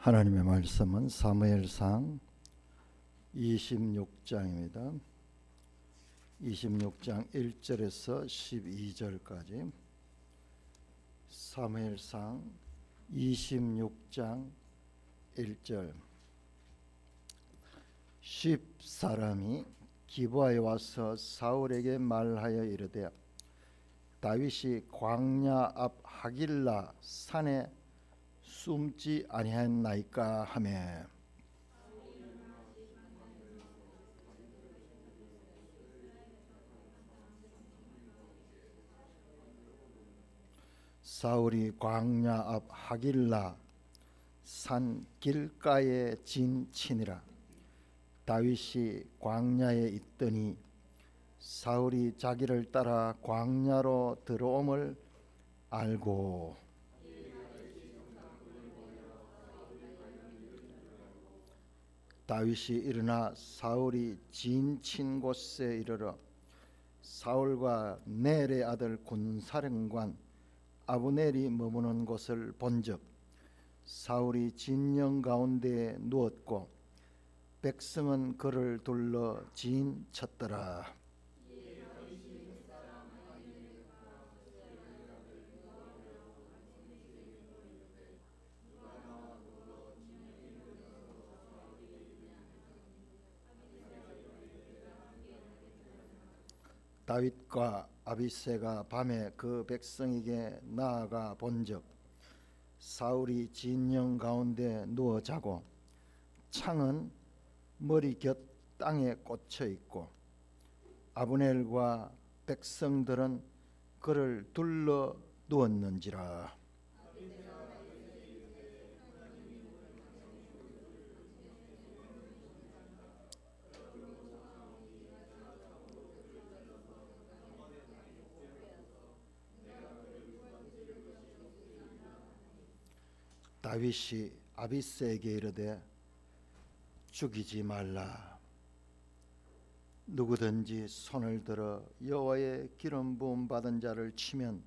하나님의 말씀은 사무엘상 26장입니다. 26장 1절에서 12절까지. 사무엘상 26장 1절. 10사람이 기브아에 와서 사울에게 말하여 이르되 다윗이 광야 앞 하길라 산에 숨지 아니하였나이까 하매 사울이 광야 앞 하길라 산 길가에 진치니라. 다윗이 광야에 있더니 사울이 자기를 따라 광야로 들어옴을 알고 다윗이 일어나 사울이 진친 곳에 이르러 사울과 넬의 아들 군사령관 아브넬이 머무는 곳을 본즉 사울이 진영 가운데에 누웠고 백성은 그를 둘러 진쳤더라. 다윗과 아비새가 밤에 그 백성에게 나아가 본즉 사울이 진영 가운데 누워 자고 창은 머리 곁 땅에 꽂혀 있고 아브넬과 백성들은 그를 둘러 누웠는지라. 다윗이 아비새에게 이르되 죽이지 말라. 누구든지 손을 들어 여호와의 기름 부음 받은 자를 치면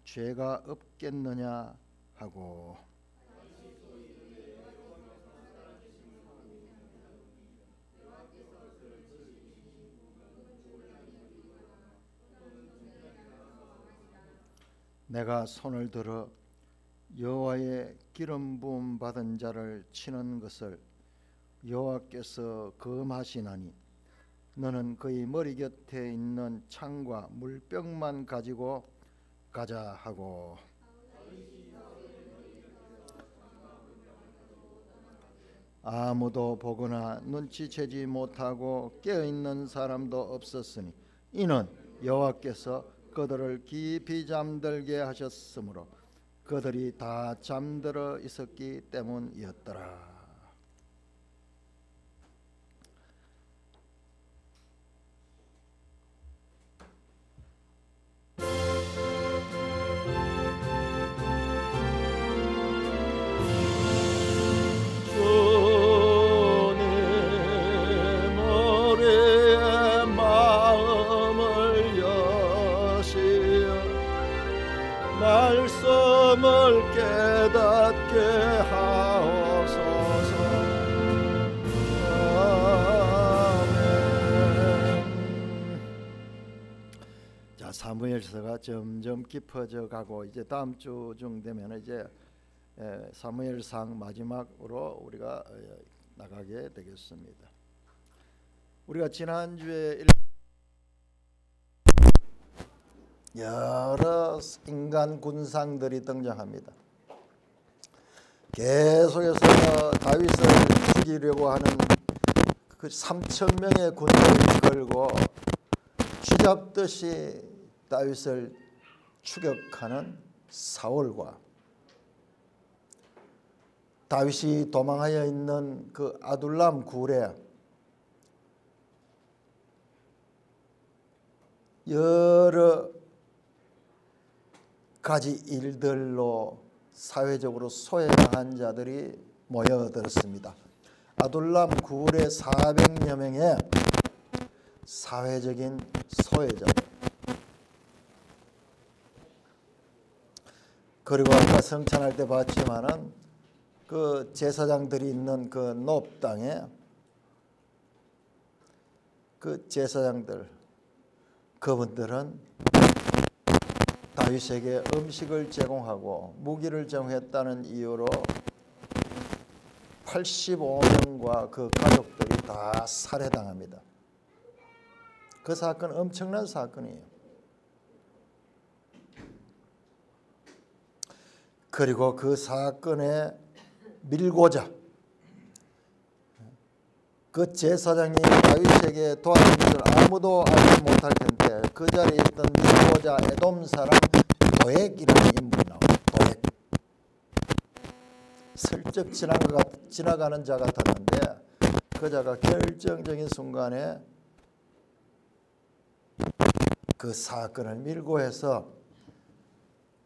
죄가 없겠느냐 하고 내가 손을 들어 여호와의 기름 부음 받은 자를 치는 것을 여호와께서 금하시나니 너는 그의 머리 곁에 있는 창과 물병만 가지고 가자 하고 아무도 보거나 눈치채지 못하고 깨어있는 사람도 없었으니 이는 여호와께서 그들을 깊이 잠들게 하셨으므로 그들이 다 잠들어 있었기 때문이었더라. 말씀을 깨닫게 하옵소서. 아멘. 자, 사무엘서가 점점 깊어져 가고 이제 다음 주쯤 되면 이제 사무엘상 마지막으로 우리가 나가게 되겠습니다. 우리가 지난주에 여러 인간 군상들이 등장합니다. 계속해서 다윗을 죽이려고 하는 그 3,000명의 군대를 걸고 쥐잡듯이 다윗을 추격하는 사울과 다윗이 도망하여 있는 그 아둘람 굴에 여러 가지 일들로 사회적으로 소외당한 자들이 모여들었습니다. 아둘람 굴의 400여 명의 사회적인 소외자들, 그리고 아까 성찬할 때 봤지만은 그 제사장들이 있는 그 노브 땅에 그 제사장들 그분들은 다윗에게 음식을 제공하고 무기를 제공했다는 이유로 85명과 그 가족들이 다 살해당합니다. 그 사건 엄청난 사건이에요. 그리고 그 사건에 밀고자 그 제사장이 다윗에게 도와준 것을 아무도 알지 못할 텐데 그 자리에 있던 밀고자 에돔 사람 도액이라는 인물이 나와요. 도액. 슬쩍 지나가는 자 같았는데 그 자가 결정적인 순간에 그 사건을 밀고 해서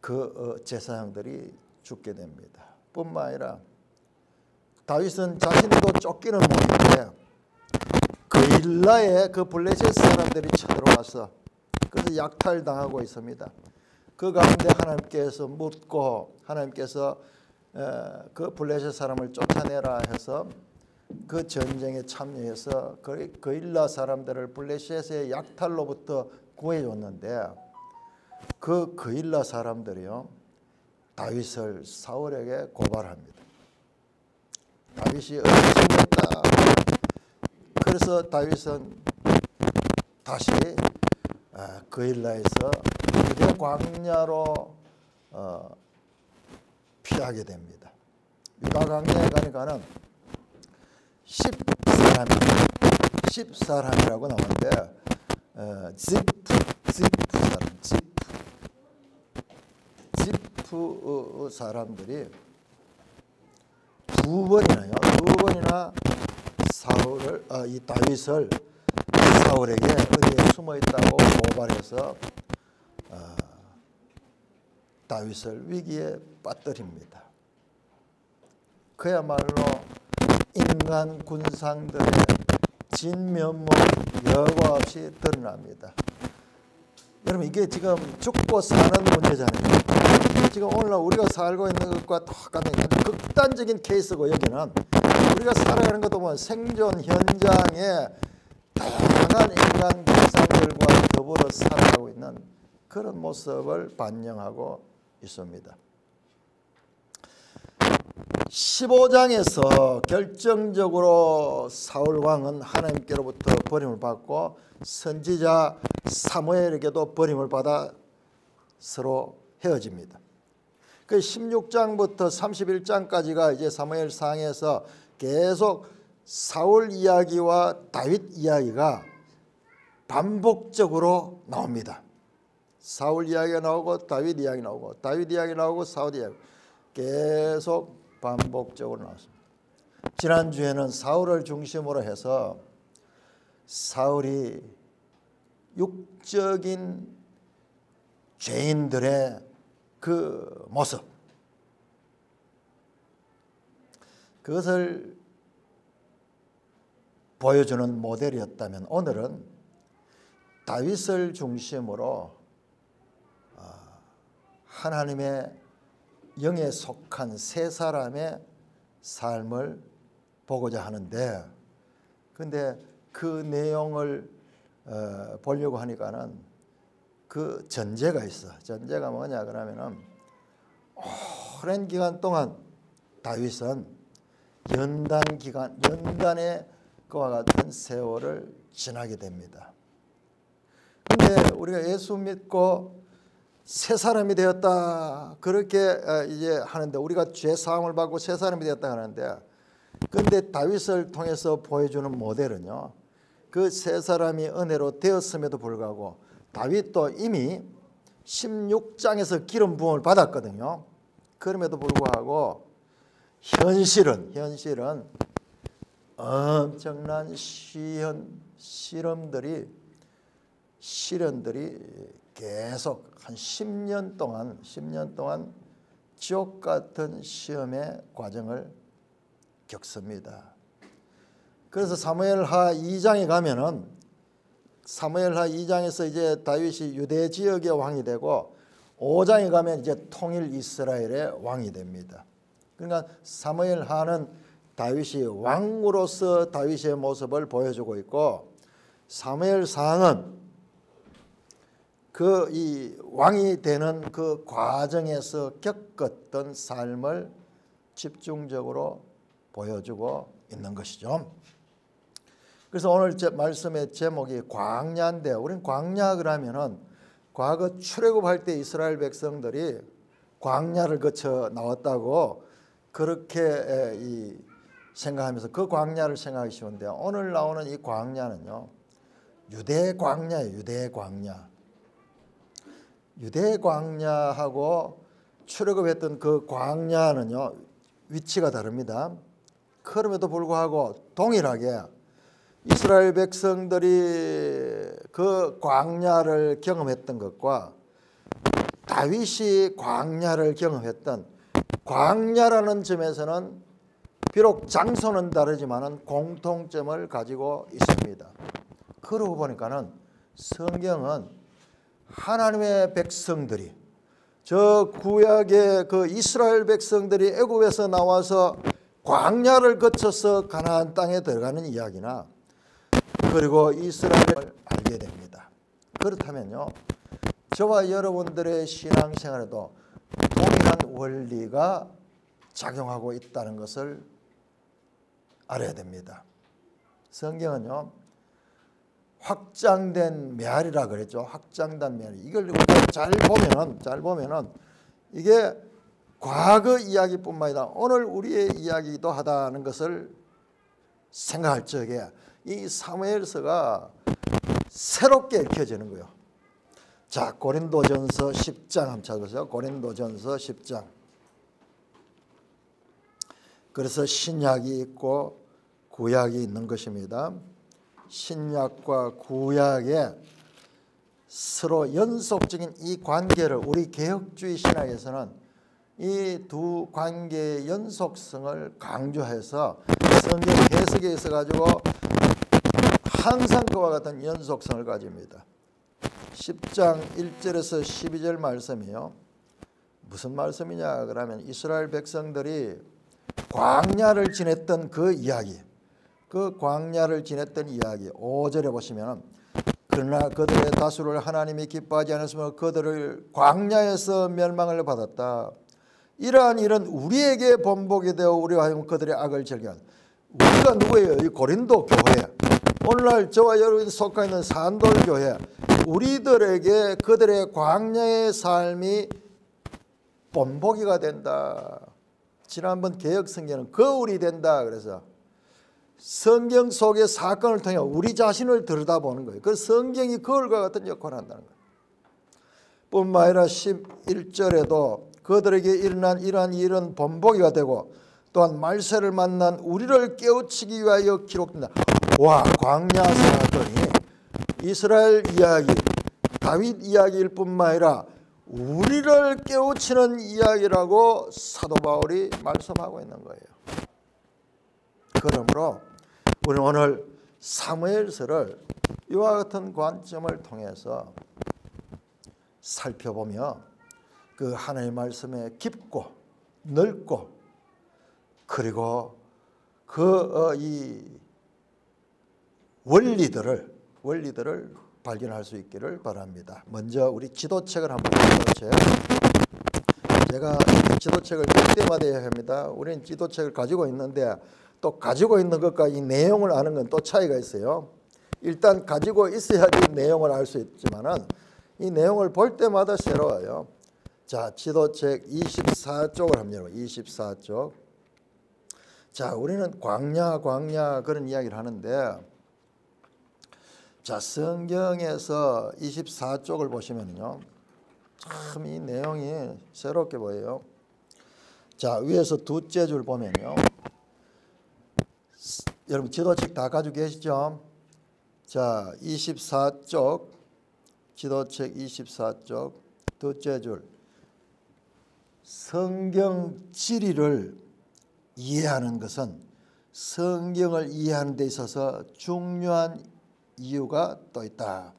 그 제사장들이 죽게 됩니다. 뿐만 아니라 다윗은 자신도 쫓기는 모양인데 그일라에 그 블레셋 사람들이 쳐들어와서 그래서 약탈당하고 있습니다. 그 가운데 하나님께서 묻고 하나님께서 그 블레셋 사람을 쫓아내라 해서 그 전쟁에 참여해서 그일라 사람들을 블레셋의 약탈로부터 구해줬는데 그 그일라 사람들이요 다윗을 사울에게 고발합니다. 다윗이 의심했다. 그래서 다윗은 다시 그일라에서 유대 광야로 피하게 됩니다. 유다 광야에 가니까는 10사람이라고 나오는데 지프 사람들이 두 번이나 이 다윗을 사울에게 어디에 숨어 있다고 고발해서 다윗을 위기에 빠뜨립니다. 그야말로 인간 군상들의 진면목 여과 없이 드러납니다. 여러분 이게 지금 죽고 사는 문제잖아요. 지금 오늘날 우리가 살고 있는 것과 똑같은 극단적인 케이스고 여기는 우리가 살아가는 것도 보면 생존 현장에 다양한 인간 군상들과 더불어 살아가고 있는 그런 모습을 반영하고 있습니다. 15장에서 결정적으로 사울 왕은 하나님께로부터 버림을 받고 선지자 사무엘에게도 버림을 받아 서로 헤어집니다. 그 16장부터 31장까지가 이제 사무엘상에서 계속 사울 이야기와 다윗 이야기가 반복적으로 나옵니다. 사울 이야기가 나오고 다윗 이야기 나오고 다윗 이야기 나오고 사울 이야기 계속 반복적으로 나왔습니다. 지난주에는 사울을 중심으로 해서 사울이 육적인 죄인들의 그 모습 그것을 보여주는 모델이었다면 오늘은 다윗을 중심으로 하나님의 영에 속한 세 사람의 삶을 보고자 하는데 근데 그 내용을 보려고 하니까는 그 전제가 있어. 전제가 뭐냐 그러면은 오랜 기간 동안 다윗은 연단의 그와 같은 세월을 지나게 됩니다. 근데 우리가 예수 믿고 새 사람이 되었다 그렇게 이제 하는데 우리가 죄 사함을 받고 새 사람이 되었다 하는데 근데 다윗을 통해서 보여주는 모델은요 그 새 사람이 은혜로 되었음에도 불구하고 다윗도 이미 16장에서 기름 부음을 받았거든요. 그럼에도 불구하고 현실은 엄청난 시련들이 계속 한 10년 동안 지옥 같은 시험의 과정을 겪습니다. 그래서 사무엘하 2장에 가면은 사무엘하 2장에서 이제 다윗이 유대 지역의 왕이 되고 5장에 가면 이제 통일 이스라엘의 왕이 됩니다. 그러니까 사무엘 하는 다윗이 왕으로서 다윗의 모습을 보여주고 있고, 사무엘 상은 그 이 왕이 되는 그 과정에서 겪었던 삶을 집중적으로 보여주고 있는 것이죠. 그래서 오늘 제 말씀의 제목이 광야인데, 우리는 광야 그러면은 과거 출애굽할 때 이스라엘 백성들이 광야를 거쳐 나왔다고 그렇게 생각하면서 그 광야를 생각하기 쉬운데, 오늘 나오는 이 광야는요, 유대 광야예요. 유대 광야. 유대 광야하고 출애굽했던 그 광야는요, 위치가 다릅니다. 그럼에도 불구하고 동일하게 이스라엘 백성들이 그 광야를 경험했던 것과 다윗이 광야를 경험했던, 광야라는 점에서는 비록 장소는 다르지만 공통점을 가지고 있습니다. 그러고 보니까는 성경은 하나님의 백성들이, 저 구약의 그 이스라엘 백성들이 애굽에서 나와서 광야를 거쳐서 가나안 땅에 들어가는 이야기나, 그리고 이스라엘을 알게 됩니다. 그렇다면요, 저와 여러분들의 신앙생활에도 동일한 원리가 작용하고 있다는 것을 알아야 됩니다. 성경은요, 확장된 메아리라 그랬죠. 확장된 메아리. 이걸 우리가 잘 보면은 이게 과거 이야기뿐만 아니라 오늘 우리의 이야기도 하다는 것을 생각할 적에 이 사무엘서가 새롭게 읽혀지는 거예요. 자, 고린도전서 10장 한번 찾아보세요. 고린도전서 10장. 그래서 신약이 있고 구약이 있는 것입니다. 신약과 구약의 서로 연속적인 이 관계를, 우리 개혁주의 신학에서는 이 두 관계의 연속성을 강조해서 성경 해석에 있어 가지고 항상 그와 같은 연속성을 가집니다. 10장 1절에서 12절 말씀이요. 무슨 말씀이냐 그러면 이스라엘 백성들이 광야를 지냈던 그 이야기, 그 광야를 지냈던 이야기 5절에 보시면, 그러나 그들의 다수를 하나님이 기뻐하지 않았으며 그들을 광야에서 멸망을 받았다. 이러한 일은 우리에게 번복이 되어 우리와 하여금 그들의 악을 즐겨한, 우리가 누구예요? 이 고린도 교회, 오늘날 저와 여러분이 속해 있는 산돌 교회, 우리들에게 그들의 광야의 삶이 번복이가 된다. 지난번 개혁 성경은 거울이 된다. 그래서 성경 속의 사건을 통해 우리 자신을 들여다보는 거예요. 그 성경이 거울과 같은 역할을 한다는 거예요. 뿐만 아니라 11절에도 그들에게 일어난 이러한 일은 번복이가 되고 또한 말세를 만난 우리를 깨우치기 위하여 기록된다. 와, 광야 사건이 이스라엘 이야기, 다윗 이야기일 뿐만 아니라 우리를 깨우치는 이야기라고 사도 바울이 말씀하고 있는 거예요. 그러므로 우리는 오늘 사무엘서를 이와 같은 관점을 통해서 살펴보며 그 하나님의 말씀에 깊고 넓고, 그리고 이 원리들을 발견할 수 있기를 바랍니다. 먼저 우리 지도책을 한번 보세요. 제가 지도책을 볼 때마다 해야 합니다. 우리는 지도책을 가지고 있는데 또 가지고 있는 것과 이 내용을 아는 건 또 차이가 있어요. 일단 가지고 있어야지 내용을 알 수 있지만은 이 내용을 볼 때마다 새로워요. 자, 지도책 24쪽을 합니다. 24쪽. 자, 우리는 광야 그런 이야기를 하는데, 자, 성경에서 24쪽을 보시면요, 참 이 내용이 새롭게 보여요. 자, 위에서 두째 줄 보면요, 여러분 지도책 다 가지고 계시죠? 자, 24쪽, 지도책 24쪽 두째 줄, 성경 지리를 이해하는 것은 성경을 이해하는 데 있어서 중요한 이유가 또 있다.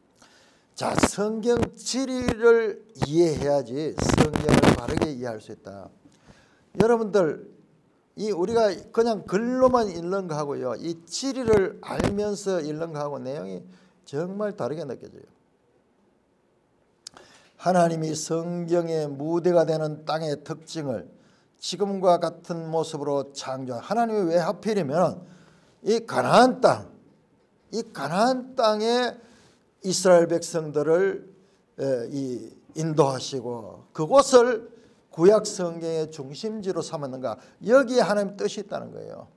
자, 성경 지리를 이해해야지 성경을 바르게 이해할 수 있다. 여러분들 우리가 그냥 글로만 읽는 거하고요, 이 진리를 알면서 읽는 거하고 내용이 정말 다르게 느껴져요. 하나님이 성경의 무대가 되는 땅의 특징을 지금과 같은 모습으로 창조. 하나님이 왜 하필이면 이 가나안 땅에 이스라엘 백성들을 인도하시고 그곳을 구약 성경의 중심지로 삼았는가? 여기에 하나님 뜻이 있다는 거예요.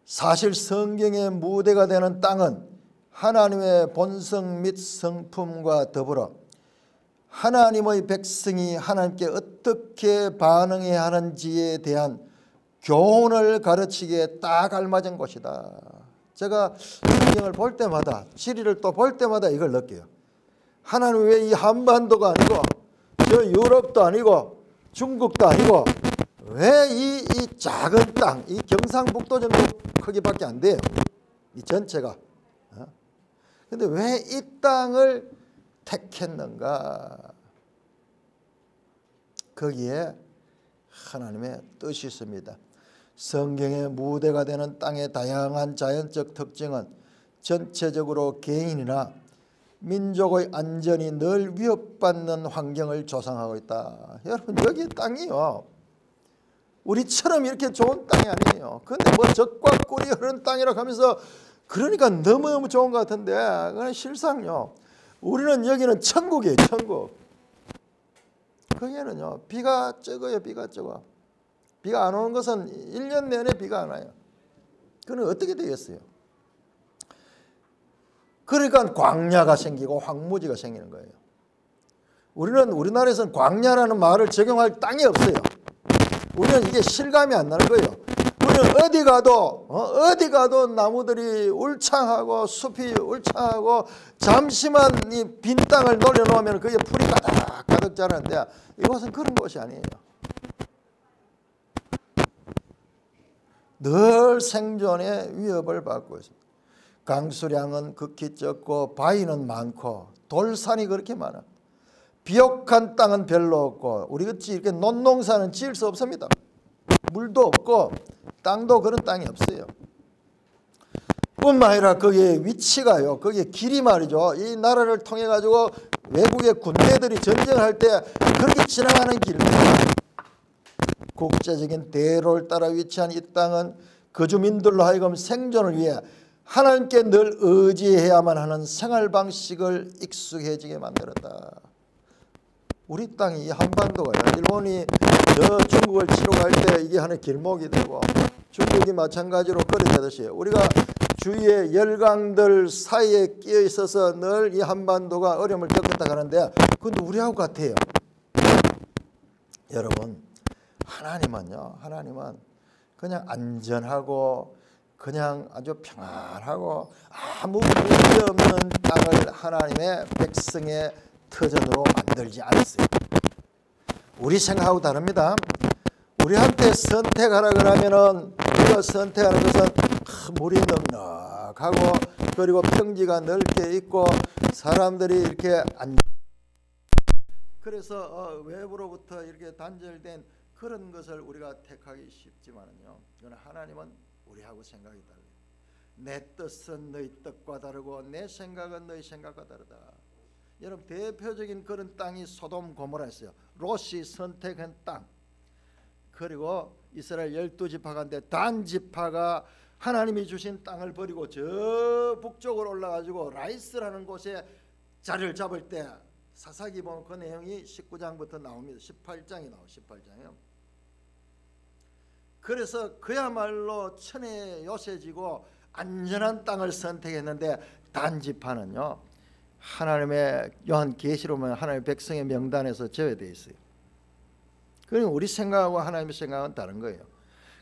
사실 성경의 무대가 되는 땅은 하나님의 본성 및 성품과 더불어 하나님의 백성이 하나님께 어떻게 반응해야 하는지에 대한 교훈을 가르치기에 딱 알맞은 곳이다. 제가 성경을 볼 때마다, 진리를 또 볼 때마다 이걸 느껴요. 하나님 왜 이 한반도가 아니고 저 유럽도 아니고 중국도 아니고 왜 이 작은 땅, 이 경상북도 정도 크기밖에 안 돼요, 이 전체가. 근데 왜 이 땅을 택했는가? 거기에 하나님의 뜻이 있습니다. 성경의 무대가 되는 땅의 다양한 자연적 특징은 전체적으로 개인이나 민족의 안전이 늘 위협받는 환경을 조성하고 있다. 여러분, 여기 땅이요, 우리처럼 이렇게 좋은 땅이 아니에요. 근데 뭐 적과 꿀이 흐르는 땅이라고 하면서 그러니까 너무너무 좋은 것 같은데 그건 실상요, 우리는 여기는 천국이에요, 천국. 거기에는요 비가 적어요, 비가 적어. 비가 안 오는 것은 1년 내내 비가 안 와요. 그는 어떻게 되겠어요? 그러니까 광야가 생기고 황무지가 생기는 거예요. 우리는 우리나라에서는 광야라는 말을 적용할 땅이 없어요. 우리는 이게 실감이 안 나는 거예요. 우리는 어디 가도 나무들이 울창하고 숲이 울창하고 잠시만 이 빈 땅을 놀려놓으면 거기에 풀이 가득 자라는데 이곳은 그런 곳이 아니에요. 늘 생존의 위협을 받고 있습니다. 강수량은 극히 적고 바위는 많고 돌산이 그렇게 많아. 비옥한 땅은 별로 없고 우리같이 이렇게 논농사는 지을 수 없습니다. 물도 없고 땅도 그런 땅이 없어요. 뿐만 아니라 거기에 위치가요, 거기에 길이 말이죠, 이 나라를 통해 가지고 외국의 군대들이 전쟁을 할 때 그렇게 지나가는 길입니다. 국제적인 대로를 따라 위치한 이 땅은 그 주민들로 하여금 생존을 위해 하나님께 늘 의지해야만 하는 생활 방식을 익숙해지게 만들었다. 우리 땅이, 이 한반도가요, 일본이 저 중국을 치러 갈 때 이게 하나의 길목이 되고 중국이 마찬가지로 그리 되듯이 우리가 주위의 열강들 사이에 끼어 있어서 늘 이 한반도가 어려움을 겪었다 하는데 그건 우리하고 같아요. 여러분, 하나님은 그냥 안전하고 그냥 아주 평안하고 아무 문제 없는 땅을 하나님의 백성의 터전으로 만들지 않았어요. 우리 생각하고 다릅니다. 우리한테 선택하라 그러면은 우리가 선택하는 것은 물이 넉넉하고 그리고 평지가 넓게 있고 사람들이 이렇게 그래서 외부로부터 이렇게 단절된 그런 것을 우리가 택하기 쉽지만은요, 그러나 하나님은 우리하고 생각이 달라요. 내 뜻은 너희 뜻과 다르고 내 생각은 너희 생각과 다르다. 여러분, 대표적인 그런 땅이 소돔 고모라였어요. 롯이 선택한 땅. 그리고 이스라엘 12지파 가운데 단 지파가 하나님이 주신 땅을 버리고 저 북쪽으로 올라가지고 라이스라는 곳에 자리를 잡을 때 사사기 보면 그 내용이 19장부터 나옵니다. 18장이 나와요. 18장이요. 그래서 그야말로 천에 요새지고 안전한 땅을 선택했는데 단지파는요, 하나님의 요한계시로 보면 하나님의 백성의 명단에서 제외되어 있어요. 그러니까 우리 생각하고 하나님의 생각은 다른 거예요.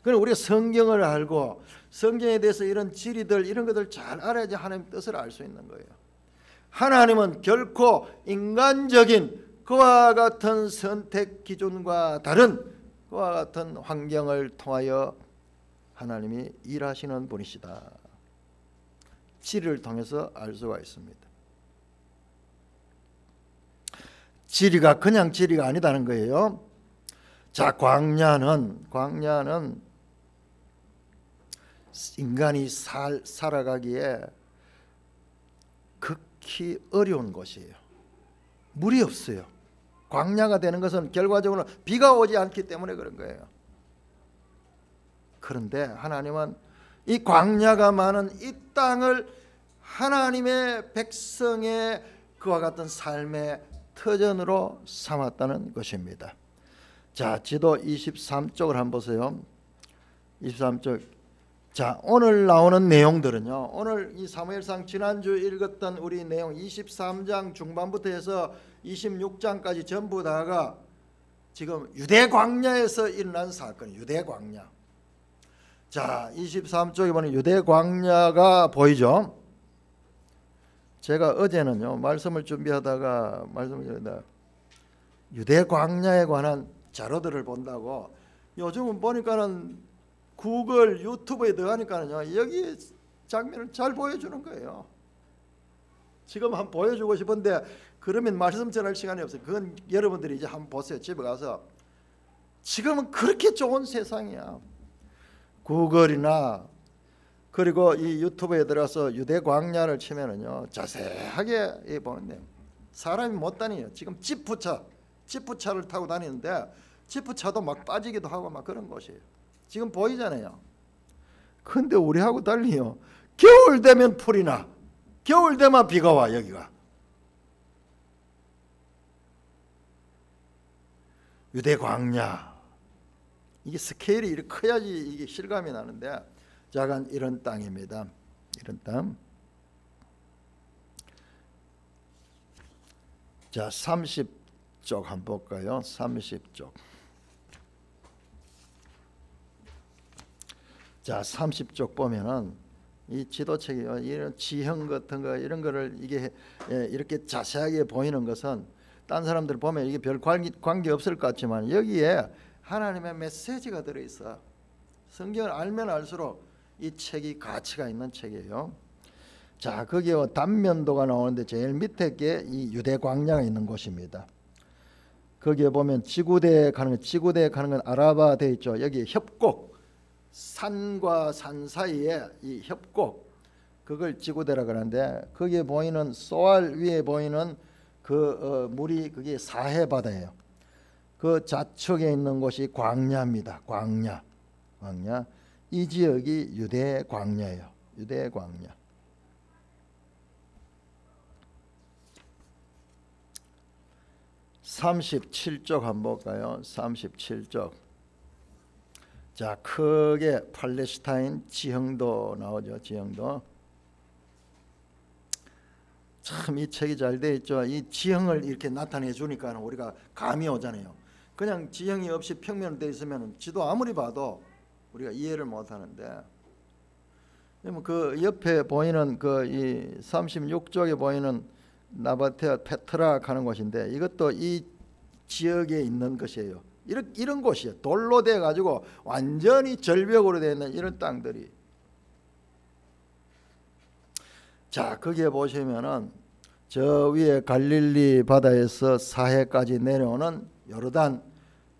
그러니까 우리가 성경을 알고 성경에 대해서 이런 진리들 이런 것들 잘 알아야지 하나님 뜻을 알 수 있는 거예요. 하나님은 결코 인간적인 그와 같은 선택 기준과 다른 그와 같은 환경을 통하여 하나님이 일하시는 분이시다. 진리를 통해서 알 수가 있습니다. 진리가 그냥 진리가 아니다는 거예요. 자, 광야는 인간이 살아가기에 극히 어려운 곳이에요. 물이 없어요. 광야가 되는 것은 결과적으로 비가 오지 않기 때문에 그런 거예요. 그런데 하나님은 이 광야가 많은 이 땅을 하나님의 백성의 그와 같은 삶의 터전으로 삼았다는 것입니다. 자, 지도 23쪽을 한번 보세요. 23쪽. 자, 오늘 나오는 내용들은요, 오늘 이 사무엘상 지난주 읽었던 우리 내용 23장 중반부터 해서 26장까지 전부 다가 지금 유대 광야에서 일어난 사건, 유대 광야. 자, 23쪽에 보면 유대 광야가 보이죠. 제가 어제는요, 말씀을 준비하다가 유대 광야에 관한 자료들을 본다고, 요즘은 보니까는 구글, 유튜브에 들어가니까는요, 여기 장면을 잘 보여주는 거예요. 지금 한번 보여주고 싶은데 그러면 말씀 전할 시간이 없어요. 그건 여러분들이 이제 한번 보세요. 집에 가서. 지금은 그렇게 좋은 세상이야. 구글이나 그리고 이 유튜브에 들어가서 유대 광야를 치면은요, 자세하게 보는데 사람이 못 다니요. 지금 지프차를 타고 다니는데 지프차도 막 빠지기도 하고 막 그런 곳이에요. 지금 보이잖아요. 근데 우리하고 달리요, 겨울 되면 풀이 나, 겨울 되면 비가 와. 여기가 유대 광야. 이게 스케일이 이렇게 커야지 이게 실감이 나는데 작은 이런 땅입니다. 이런 땅. 자, 30쪽 한번 볼까요? 30쪽. 자, 30쪽 보면은 이 지도책이 이런 지형 같은 거 이런 거를 이게 이렇게 자세하게 보이는 것은 딴 사람들 보면 이게 별 관계 없을 것 같지만 여기에 하나님의 메시지가 들어 있어. 성경을 알면 알수록 이 책이 가치가 있는 책이에요. 자, 거기에 단면도가 나오는데 제일 밑에 게 이 유대 광야가 있는 곳입니다. 거기에 보면 지구대에 가는 건 아라바 돼 있죠. 여기 협곡, 산과 산 사이에 이 협곡, 그걸 지구대라 그러는데 거기에 보이는 소알 위에 보이는 그 물이 그게 사해 바다예요. 그 좌측에 있는 곳이 광야입니다. 광야. 이 지역이 유대 광야예요. 유대 광야. (37쪽) 한번 볼까요? 37쪽. 자, 크게 팔레스타인 지형도 나오죠. 지형도. 참 이 책이 잘 돼 있죠. 이 지형을 이렇게 나타내 주니까 우리가 감이 오잖아요. 그냥 지형이 없이 평면으로 돼 있으면 지도 아무리 봐도 우리가 이해를 못 하는데, 그 옆에 보이는 그 이 36쪽에 보이는 나바테아 페트라 하는 곳인데 이것도 이 지역에 있는 것이에요. 이런 곳이에요. 돌로 돼 가지고 완전히 절벽으로 되어 있는 이런 땅들이. 자, 거기에 보시면은 저 위에 갈릴리 바다에서 사해까지 내려오는 요르단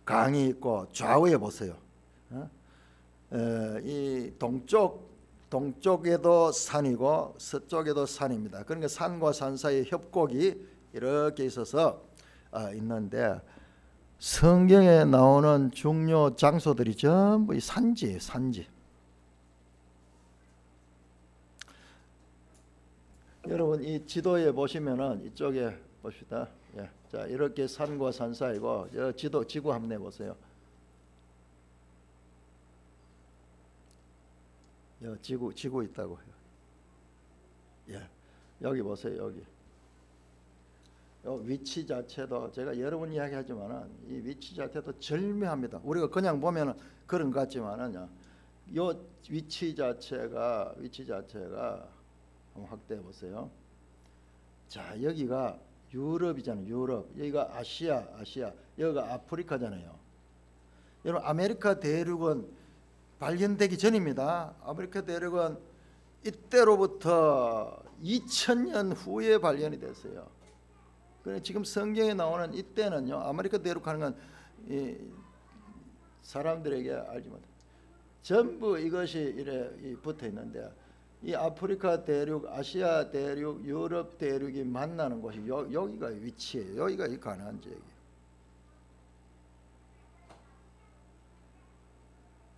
강이 있고 좌우에 보세요. 이 동쪽에도 산이고 서쪽에도 산입니다. 그러니까 산과 산 사이에 협곡이 이렇게 있어서 있는데 성경에 나오는 중요 장소들이 전부 이 산지예요. 산지. 여러분 이 지도에 보시면은 이쪽에 봅시다. 예. 자, 이렇게 산과 산 사이고 지구 한번 내보세요. 지구 있다고 해요. 예, 여기 보세요. 여기. 요 위치 자체도 제가 여러 번 이야기하지만은 이 위치 자체도 절묘합니다. 우리가 그냥 보면은 그런 것 같지만은요, 요 위치 자체가 한번 확대해 보세요. 자, 여기가 유럽이잖아요. 유럽. 여기가 아시아. 여기가 아프리카잖아요. 여러분 아메리카 대륙은 발견되기 전입니다. 아메리카 대륙은 이때로부터 2000년 후에 발견이 됐어요. 그래 지금 성경에 나오는 이때는요, 아메리카 대륙 하는 건 사람들에게 알지 못해. 전부 이것이 이래 붙어 있는데 이 아프리카 대륙, 아시아 대륙, 유럽 대륙이 만나는 곳이 여기가 위치예요. 여기가 이 가나안 지역이에요.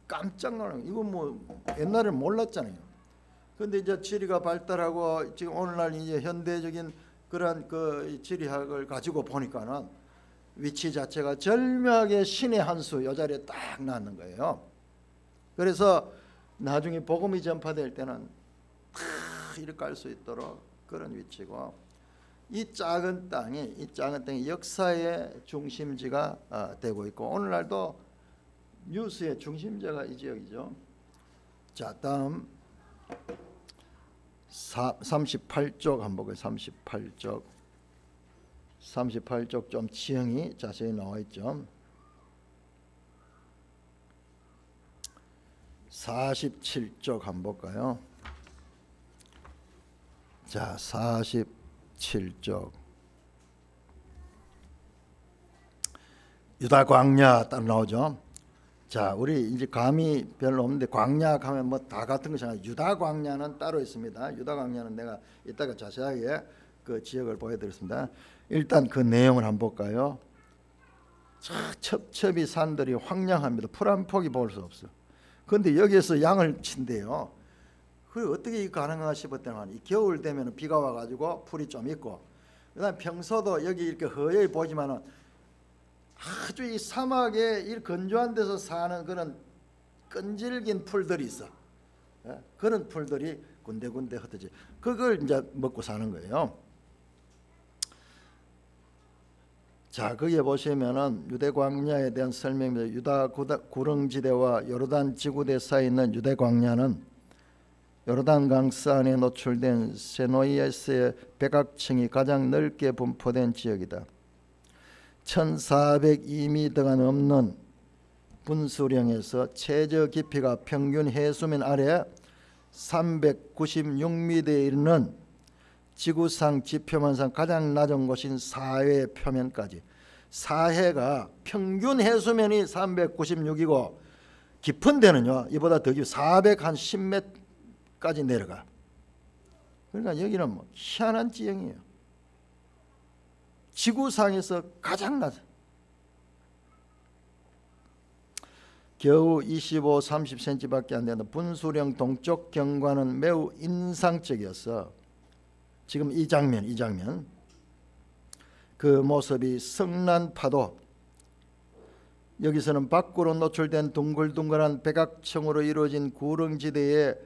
깜짝 놀라요. 이거 뭐 옛날에 몰랐잖아요. 근데 이제 지리가 발달하고 지금 오늘날 이제 현대적인 그런 그 지리학을 가지고 보니까는 위치 자체가 절묘하게 신의 한 수 이 자리에 딱 나는 거예요. 그래서 나중에 복음이 전파될 때는 이렇게 갈 수 있도록 그런 위치고, 이 작은 땅이 역사의 중심지가 되고 있고, 오늘날도 뉴스의 중심지가 이 지역이죠. 자, 다음 38쪽 한번 볼게요. 38쪽 좀 지형이 자세히 나와 있죠. 47쪽 한번 볼까요? 자, 47쪽 유다 광야 딱 나오죠. 자, 우리 이제 감이 별로 없는데 광야 가면 뭐 다 같은 것이 유다 광야는 따로 있습니다. 유다 광야는 내가 이따가 자세하게 그 지역을 보여드리겠습니다. 일단 그 내용을 한번 볼까요? 첩첩이 산들이 황량합니다. 풀 한 폭이 볼 수 없어. 그런데 여기에서 양을 친대요. 그 어떻게 가능한가 싶었더니 겨울 되면 비가 와가지고 풀이 좀 있고, 그다음 평소도 여기 이렇게 허여히 보지만은 아주 이 사막에 이 건조한 데서 사는 그런 끈질긴 풀들이 있어. 그런 풀들이 군데군데 흩어져. 그걸 이제 먹고 사는 거예요. 자, 거기에 보시면은 유대 광야에 대한 설명입니다. 유다 구릉지대와 요르단 지구대 사이에 있는 유대 광야는 요르단 강산에 노출된 세노이에스의 백악층이 가장 넓게 분포된 지역이다. 1402m가 넘는 분수령에서 최저 깊이가 평균 해수면 아래 396m에 이르는 지구상 지표면상 가장 낮은 곳인 사해 표면까지. 사해가 평균 해수면이 396이고 깊은 데는요 이보다 더 깊이 410m까지 내려가. 그러니까 여기는 뭐 희한한 지형이에요. 지구상에서 가장 낮아. 겨우 25, 30cm밖에 안 되는 분수령 동쪽 경관은 매우 인상적이었어. 지금 이 장면 그 모습이 성난 파도, 여기서는 밖으로 노출된 둥글둥글한 백악층으로 이루어진 구릉지대의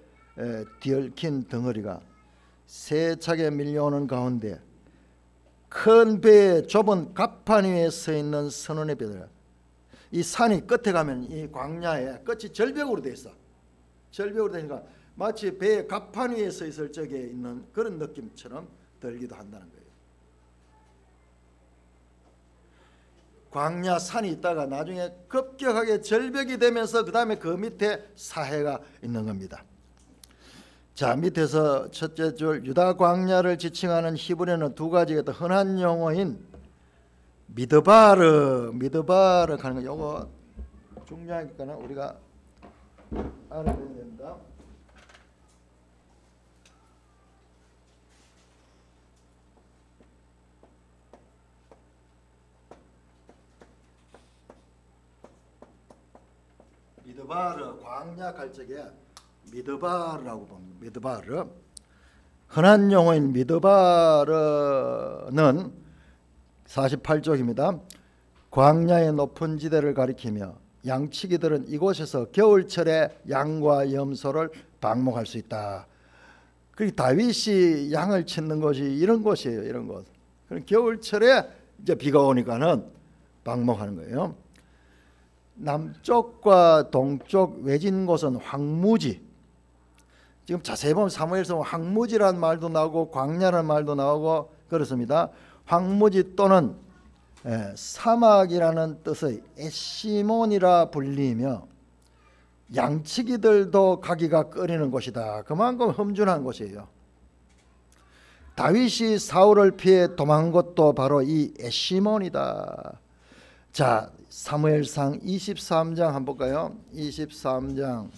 뒤얽힌 덩어리가 세차게 밀려오는 가운데 큰 배의 좁은 갑판 위에 서 있는 선원의 배들. 이 산이 끝에 가면 이 광야에 끝이 절벽으로 돼 있어. 절벽으로 되니까 마치 배의 갑판 위에 서 있을 적에 있는 그런 느낌처럼 들기도 한다는 거예요. 광야 산이 있다가 나중에 급격하게 절벽이 되면서 그 다음에 그 밑에 사해가 있는 겁니다. 자, 밑에서 첫째 줄 유다 광야를 지칭하는 히브리어는 두 가지가 더 흔한 용어인 미드바르 하는 거, 요거 중요하니까 우리가 알아야 된다. 미드바르, 광야 갈 적에 미드바르라고 봅니다. 미드바르. 흔한 용어인 미드바르는 48쪽입니다. 광야의 높은 지대를 가리키며 양치기들은 이곳에서 겨울철에 양과 염소를 방목할 수 있다. 그리고 다윗이 양을 치는 곳이 이런 곳이에요. 이런 곳. 겨울철에 이제 비가 오니까는 방목하는 거예요. 남쪽과 동쪽 외진 곳은 황무지. 지금 자세히 보면 사무엘서 황무지라는 말도 나오고 광야라는 말도 나오고 그렇습니다. 황무지 또는 사막이라는 뜻의 에시몬이라 불리며 양치기들도 가기가 꺼리는 곳이다. 그만큼 험준한 곳이에요. 다윗이 사울을 피해 도망한 곳도 바로 이 에시몬이다. 자, 사무엘상 23장 한번 볼까요? 23장.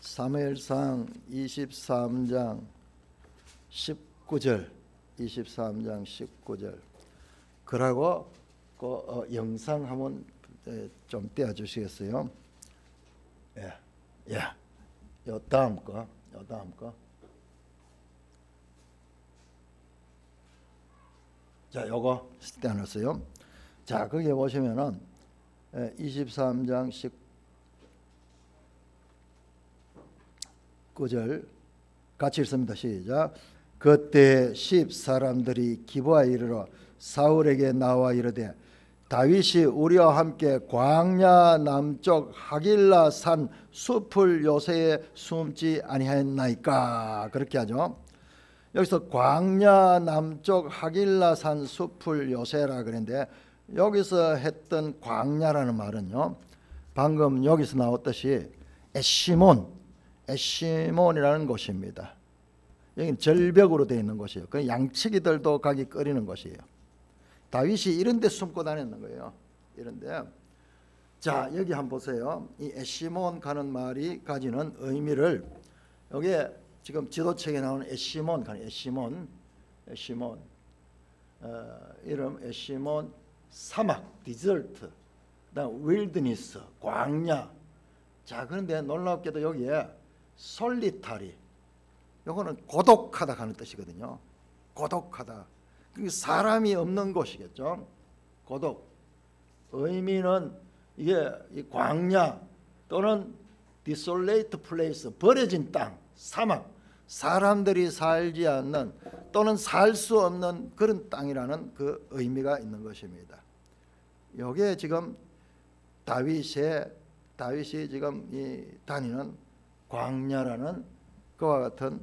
사무엘상 23장 19절. 23장 19절. 그러고 그 영상 한번 좀 띄워 주시겠어요? 예. 예. 요 다음 거. 자, 요거 띄워놨어요. 자, 거기에 보시면은 23장 19절 같이 읽습니다. 시작. 그때 10사람들이 기브아에 이르러 사울에게 나와 이르되 다윗이 우리와 함께 광야 남쪽 하길라 산 숲을 요새에 숨지 아니하였나이까. 그렇게 하죠. 여기서 광야 남쪽 하길라 산 숲을 요새라 그랬는데 여기서 했던 광야라는 말은요, 방금 여기서 나왔듯이 에시몬이라는 곳입니다. 여기는 절벽으로 되어 있는 곳이에요. 그 양치기들도 가기 꺼리는 곳이에요. 다윗이 이런 데 숨고 다녔는 거예요. 이런데. 자, 여기 한번 보세요. 이 에시몬 가는 말이 가지는 의미를, 여기에 지금 지도책에 나오는 에시몬 이름 에시몬, 사막, 디저트, 그다음 윌드니스, 광야. 자, 그런데 놀랍게도 여기에 솔리타리, 요거는 고독하다 하는 뜻이거든요. 고독하다. 사람이 없는 곳이겠죠. 고독. 의미는 이게 이 광야 또는 desolate place, 버려진 땅, 사막, 사람들이 살지 않는 또는 살 수 없는 그런 땅이라는 그 의미가 있는 것입니다. 여기에 지금 다윗이 지금 이 다니는 광야라는 그와 같은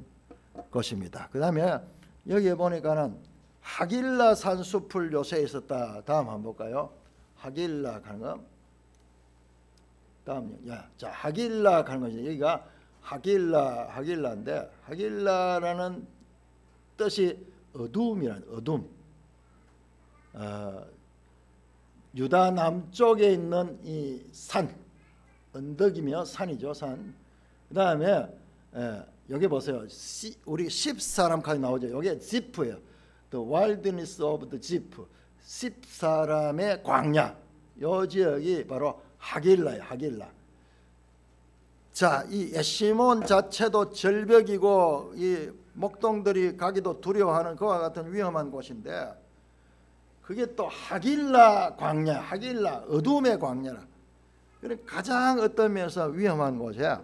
것입니다. 그 다음에 여기에 보니까는 하길라 산 숲을 요새에 있었다. 다음 한번 볼까요? 하길라 가는 거. 다음요. 자, 하길라 가는 거죠. 여기가 하길라인데, 하길라라는 뜻이 어둠이란 어둠. 유다 남쪽에 있는 이 산, 언덕이며 산이죠, 산. 그 다음에 여기 보세요. 우리 10사람까지 나오죠. 여기 지프예요. The wilderness of the Ziph. 10사람의 광야. 이 지역이 바로 하길라예요. 하길라. 자, 이 에시몬 자체도 절벽이고 이 목동들이 가기도 두려워하는 그와 같은 위험한 곳인데, 그게 또 하길라 광야, 하길라 어둠의 광야라. 그러니까 가장 어떤 면에서 위험한 곳에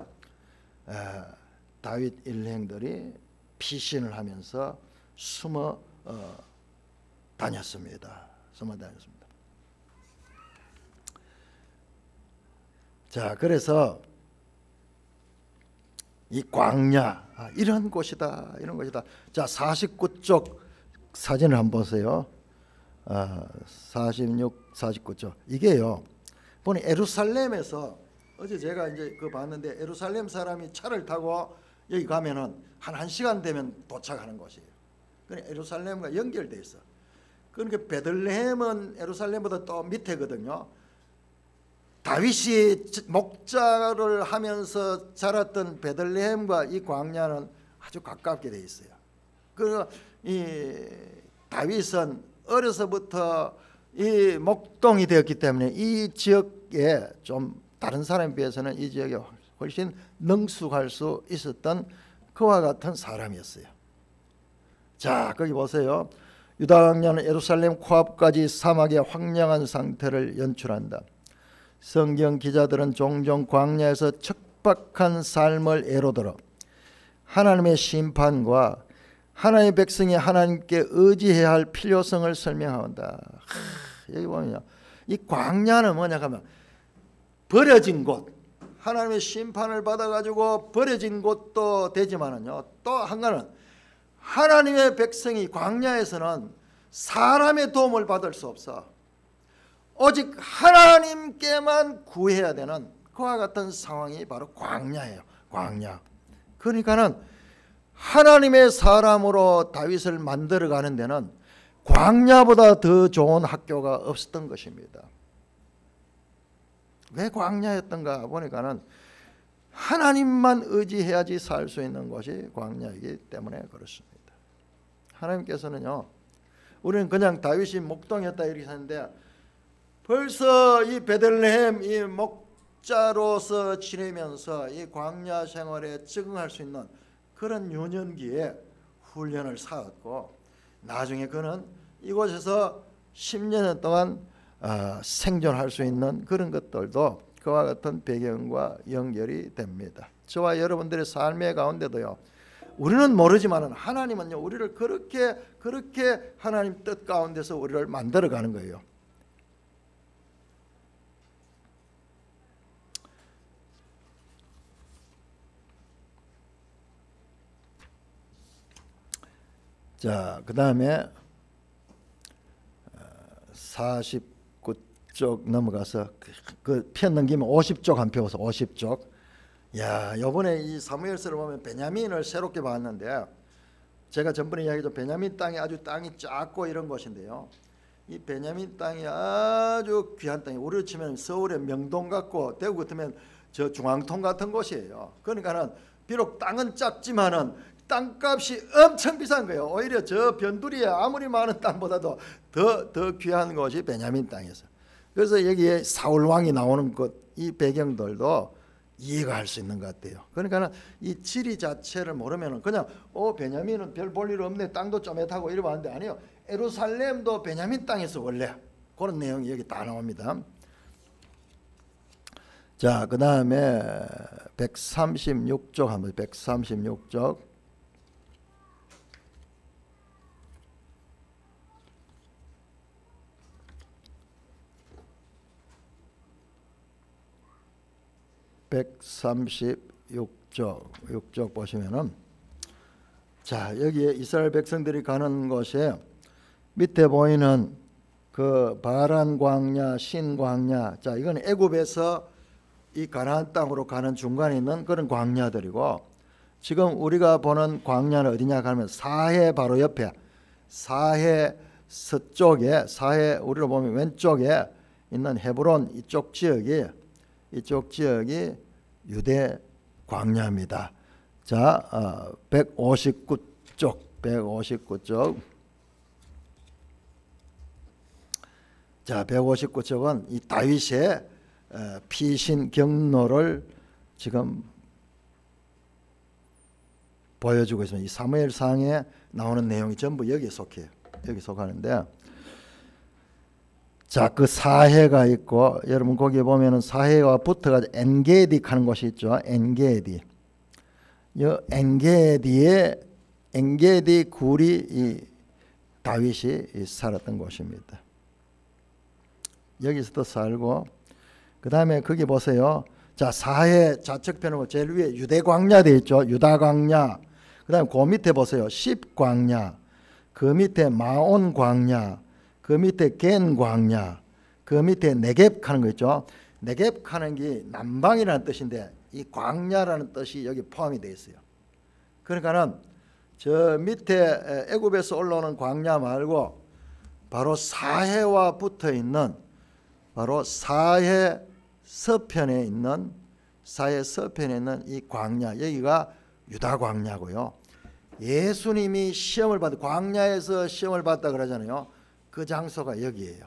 다윗 일행들이 피신을 하면서 숨어 다녔습니다. 자, 그래서 이 광야, 이런 곳이다, 이런 곳이다. 자, 49쪽 사진을 한번 보세요. 46, 49쪽. 이게요, 보니 예루살렘에서, 어제 제가 이제 그 봤는데, 예루살렘 사람이 차를 타고 여기 가면은 한 1시간 되면 도착하는 곳이에요. 그러니까 예루살렘과 연결돼 있어. 그러니까 베들레헴은 예루살렘보다 또 밑에거든요. 다윗이 목자를 하면서 자랐던 베들레헴과 이 광야는 아주 가깝게 돼 있어요. 그리고 이 다윗은 어려서부터 이 목동이 되었기 때문에 이 지역에 좀 다른 사람에 비해서는 이 지역에 훨씬 능숙할 수 있었던 그와 같은 사람이었어요. 자, 거기 보세요. 유다 광야는 예루살렘 코앞까지 사막의 황량한 상태를 연출한다. 성경 기자들은 종종 광야에서 척박한 삶을 예로 들어 하나님의 심판과 하나님의 백성이 하나님께 의지해야 할 필요성을 설명한다. 여기 보면요, 이 광야는 뭐냐 하면 버려진 곳, 하나님의 심판을 받아가지고 버려진 곳도 되지만은요, 또 한가는 하나님의 백성이 광야에서는 사람의 도움을 받을 수 없어. 오직 하나님께만 구해야 되는 그와 같은 상황이 바로 광야예요. 광야. 그러니까는 하나님의 사람으로 다윗을 만들어가는 데는 광야보다 더 좋은 학교가 없었던 것입니다. 왜 광야였던가 보니까는 하나님만 의지해야지 살 수 있는 것이 광야이기 때문에 그렇습니다. 하나님께서는요, 우리는 그냥 다윗이 목동이었다 이렇게 하는데 벌써 이 베들레헴 이 목자로서 지내면서 이 광야 생활에 적응할 수 있는 그런 유년기에 훈련을 쌓았고, 나중에 그는 이곳에서 10년 동안 생존할 수 있는 그런 것들도 그와 같은 배경과 연결이 됩니다. 저와 여러분들의 삶의 가운데도요, 우리는 모르지만 하나님은요, 우리를 그렇게 하나님 뜻 가운데서 우리를 만들어가는 거예요. 자, 그 다음에 49쪽 넘어가서 그 편 넘기면 50쪽 한 펴서 50쪽. 야, 이번에 이 사무엘서를 보면 베냐민을 새롭게 봤는데, 제가 전번에 이야기했죠. 베냐민 땅이 아주 땅이 작고 이런 곳인데요, 이 베냐민 땅이 아주 귀한 땅이, 우리로 치면 서울의 명동 같고 대구 같으면 저 중앙통 같은 곳이에요. 그러니까는 비록 땅은 작지만은 땅값이 엄청 비싼 거예요. 오히려 저 변두리에 아무리 많은 땅보다도 더 귀한 곳이 베냐민 땅이었어요. 그래서 여기에 사울 왕이 나오는 것, 이 배경들도 이해가 할 수 있는 것 같아요. 그러니까는 이 지리 자체를 모르면은 그냥 베냐민은 별 볼 일 없네, 땅도 쪼매타고 이러고 하는데, 아니요, 예루살렘도 베냐민 땅에서 원래 그런 내용이 여기 다 나옵니다. 자, 그 다음에 136쪽 한번 136쪽. (136쪽) 보시면은, 자, 여기에 이스라엘 백성들이 가는 곳에 밑에 보이는 그 바란 광야, 신 광야, 자, 이건 애굽에서 이 가나안 땅으로 가는 중간에 있는 그런 광야들이고, 지금 우리가 보는 광야는 어디냐 하면 사해 바로 옆에, 사해 서쪽에, 사해 우리로 보면 왼쪽에 있는 헤브론 이쪽 지역이 유대 광야입니다. 자, 159쪽. 자, 159쪽은 이 다윗의 피신 경로를 지금 보여주고 있습니다. 이 사무엘상에 나오는 내용이 전부 여기에 속해요. 여기 속하는데, 자, 그 사해가 있고, 여러분 거기에 보면은 사해와 붙어가지고 엔게디 하는 곳이 있죠. 엔게디. 이 엔게디 굴이 이 다윗이 살았던 곳입니다. 여기서도 살고, 그 다음에 거기 보세요. 자, 사해 좌측편으로 제일 위에 유대 광야 되어 있죠. 유다 광야. 그 다음에 그 밑에 보세요. 십 광야. 그 밑에 마온 광야. 그 밑에 겐 광야, 그 밑에 네겝 하는 거 있죠. 네겝 하는 게 남방이라는 뜻인데, 이 광야라는 뜻이 여기 포함이 되어 있어요. 그러니까는 저 밑에 애굽에서 올라오는 광야 말고 바로 사해와 붙어 있는, 바로 사해 서편에 있는 이 광야, 여기가 유다 광야고요. 예수님이 시험을 받아, 광야에서 시험을 받다 그러잖아요. 그 장소가 여기예요.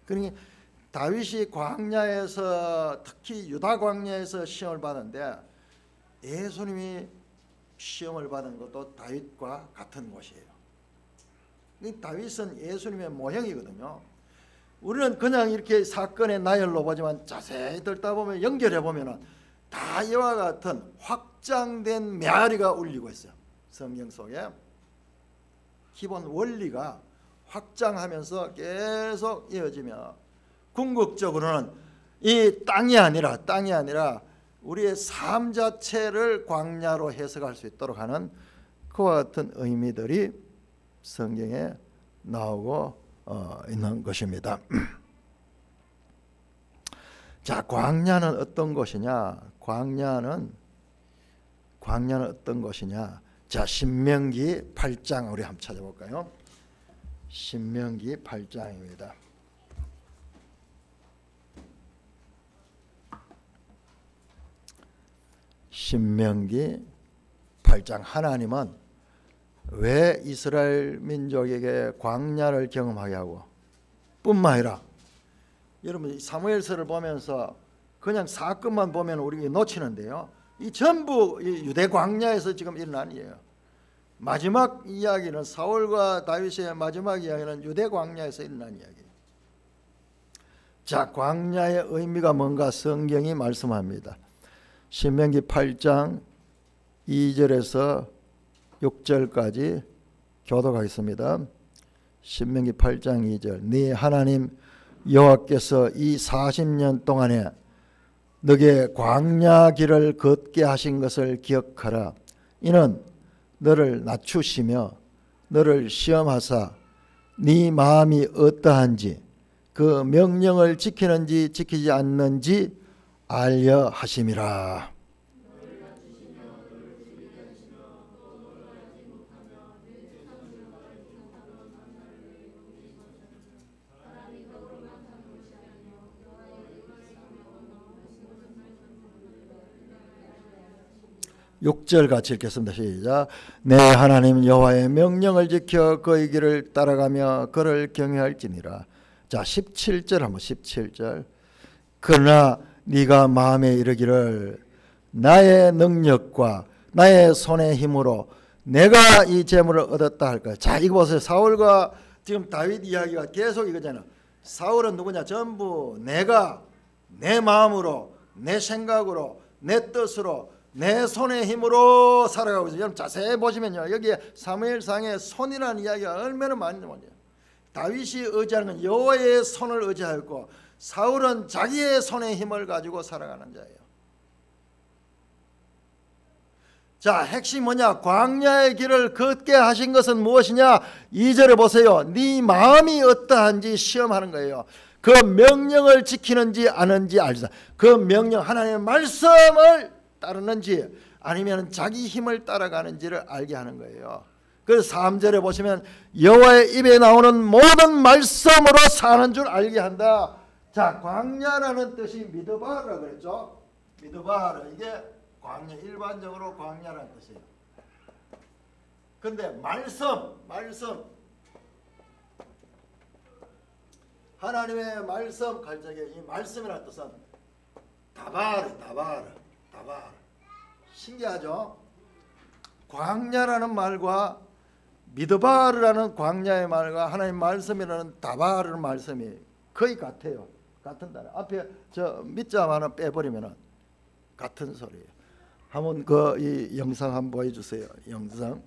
그러니 다윗이 광야에서, 특히 유다 광야에서 시험을 받았는데, 예수님이 시험을 받은 것도 다윗과 같은 곳이에요. 다윗은 예수님의 모형이거든요. 우리는 그냥 이렇게 사건의 나열로 보지만 자세히 듣다 보면, 연결해 보면은 다 이와 같은 확장된 메아리가 울리고 있어요. 성경 속에 기본 원리가 확장하면서 계속 이어지며, 궁극적으로는 이 땅이 아니라 우리의 삶 자체를 광야로 해석할 수 있도록 하는 그와 같은 의미들이 성경에 나오고 있는 것입니다. 자, 광야는 어떤 것이냐? 광야는 어떤 것이냐? 자, 신명기 8장 우리 한번 찾아볼까요? 신명기 8장입니다. 신명기 8장. 하나님은 왜 이스라엘 민족에게 광야를 경험하게 하고 뿐만 아니라 여러분 사무엘서를 보면서 그냥 사건만 보면 우리 놓치는데요. 이 전부 유대 광야에서 지금 일어난 일이에요. 마지막 이야기는 사울과 다윗의 마지막 이야기는 유대 광야에서 일어난 이야기예요. 자, 광야의 의미가 뭔가 성경이 말씀합니다. 신명기 8장 2절에서 6절까지 교독하겠습니다. 신명기 8장 2절. 네 하나님 여호와께서 이 40년 동안에 너게 광야 길을 걷게 하신 것을 기억하라. 이는 너를 낮추시며 너를 시험하사 네 마음이 어떠한지 그 명령을 지키는지 지키지 않는지 알려 하심이라. 육 절 같이 읽겠습니다. 시작. 내 하나님 여호와의 명령을 지켜 그의 길을 따라가며 그를 경외할지니라. 자, 17절 한번 17절. 그러나 네가 마음에 이르기를 나의 능력과 나의 손의 힘으로 내가 이 재물을 얻었다 할까. 자, 이거 보세요. 사울과 지금 다윗 이야기가 계속 이거잖아요. 사울은 누구냐? 전부 내가 내 마음으로 내 생각으로 내 뜻으로 내 손의 힘으로 살아가고 있어요. 여러분 자세히 보시면요, 여기에 사무엘상의 손이라는 이야기가 얼마나 많이 나오냐. 다윗이 의지하는 건 여호와의 손을 의지하였고 사울은 자기의 손의 힘을 가지고 살아가는 자예요. 자, 핵심이 뭐냐? 광야의 길을 걷게 하신 것은 무엇이냐? 2절에 보세요. 네 마음이 어떠한지 시험하는 거예요. 그 명령을 지키는지 아는지 알자. 그 명령, 하나님의 말씀을 따르는지 아니면 자기 힘을 따라가는지를 알게 하는 거예요. 그래서 3절에 보시면 여호와의 입에 나오는 모든 말씀으로 사는 줄 알게 한다. 자, 광야라는 뜻이 미드바르라 그랬죠. 미드바르, 이게 광야, 일반적으로 광야라는 뜻이에요. 그런데 말씀 하나님의 말씀 갈적에 이 말씀이라는 뜻은 다바르. 신기하죠? 광야라는 말과 미드바르라는 광야의 말과 하나님 말씀이라는 다바르는 말씀이 거의 같아요. 같은 단어. 앞에 저 밑자 하나 빼버리면 같은 소리예요. 한번 이 영상 한번 보여주세요. 영상.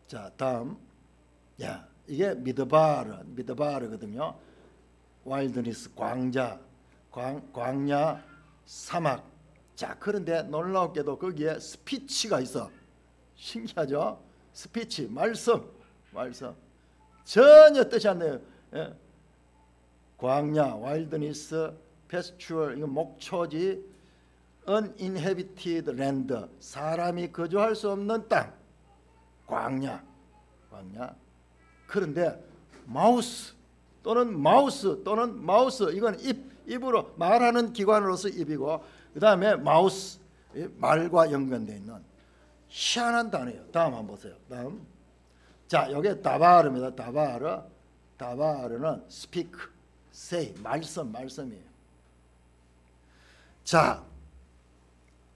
자, 다음. 야, 이게 미드바르거든요. 와일드니스, 광야, 사막. 자, 그런데 놀라웠게도 거기에 스피치가 있어. 신기하죠? 스피치, 말씀. 전혀 뜻이 안 나요. 예. 광야, 와일드니스, 패스츄얼, 이거 목초지, uninhabited land, 사람이 거주할 수 없는 땅. 광야. 그런데 마우스 또는 마우스, 이건 입으로 말하는 기관으로서 입이고, 그 다음에 마우스, 말과 연관되어 있는 희한한 단어예요. 다음 한번 보세요. 다음. 자, 이게 다바르입니다. 다바르는 speak, say, 말씀이에요. 자,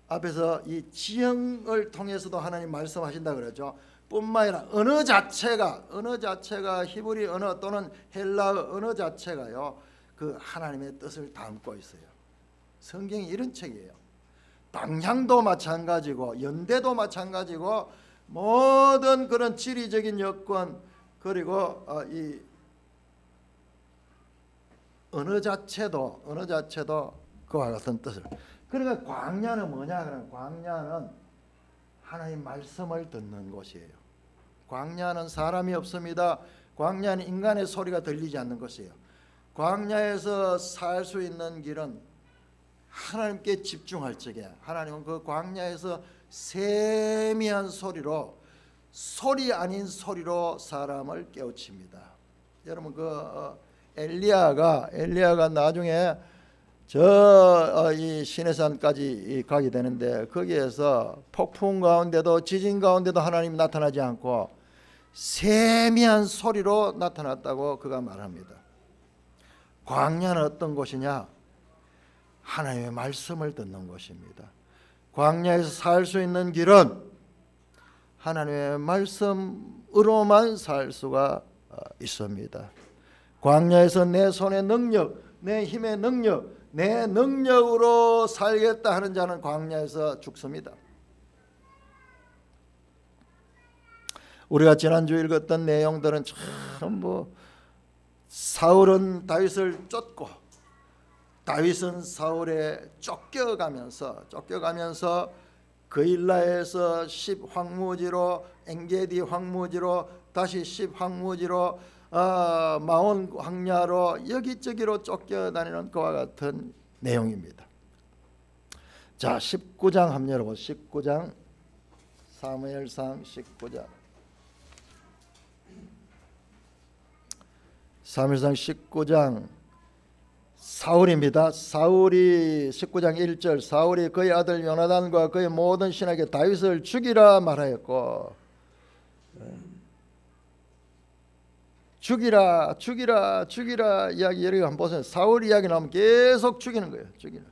앞에서 이 지형을 통해서도 하나님 말씀하신다 그랬죠. 뿐만 아니라 언어 자체가 히브리 언어 또는 헬라어 언어 자체가요, 그 하나님의 뜻을 담고 있어요. 성경이 이런 책이에요. 방향도 마찬가지고 연대도 마찬가지고 모든 그런 지리적인 여건 그리고 이 언어 자체도 그와 같은 뜻을. 그러니까 광야는 뭐냐? 그러면 광야는 하나님 말씀을 듣는 곳이에요. 광야는 사람이 없습니다. 광야는 인간의 소리가 들리지 않는 것이에요. 광야에서 살 수 있는 길은 하나님께 집중할 적에 하나님은 그 광야에서 세미한 소리로 소리 아닌 소리로 사람을 깨우칩니다. 여러분 엘리야가 나중에 이 시내산까지 가게 되는데 거기에서 폭풍 가운데도 지진 가운데도 하나님이 나타나지 않고 세미한 소리로 나타났다고 그가 말합니다. 광야는 어떤 곳이냐? 하나님의 말씀을 듣는 곳입니다. 광야에서 살 수 있는 길은 하나님의 말씀으로만 살 수가 있습니다. 광야에서 내 손의 능력, 내 힘의 능력, 내 능력으로 살겠다 하는 자는 광야에서 죽습니다. 우리가 지난주 읽었던 내용들은 참 사울은 다윗을 쫓고 다윗은 사울에 쫓겨가면서 그일라에서 10황무지로 엔게디 황무지로 다시 10황무지로 마온 광야로 여기저기로 쫓겨다니는 그와 같은 내용입니다. 자, 19장 한번 열어보세요. 19장 사무엘상 19장 사무엘상 19장 사울입니다. 사울이 19장 1절 사울이 그의 아들 요나단과 그의 모든 신하에게 다윗을 죽이라 말하였고 죽이라 이야기 여러분 한번 보세요. 사울 이야기 나오면 계속 죽이는 거예요. 죽이는.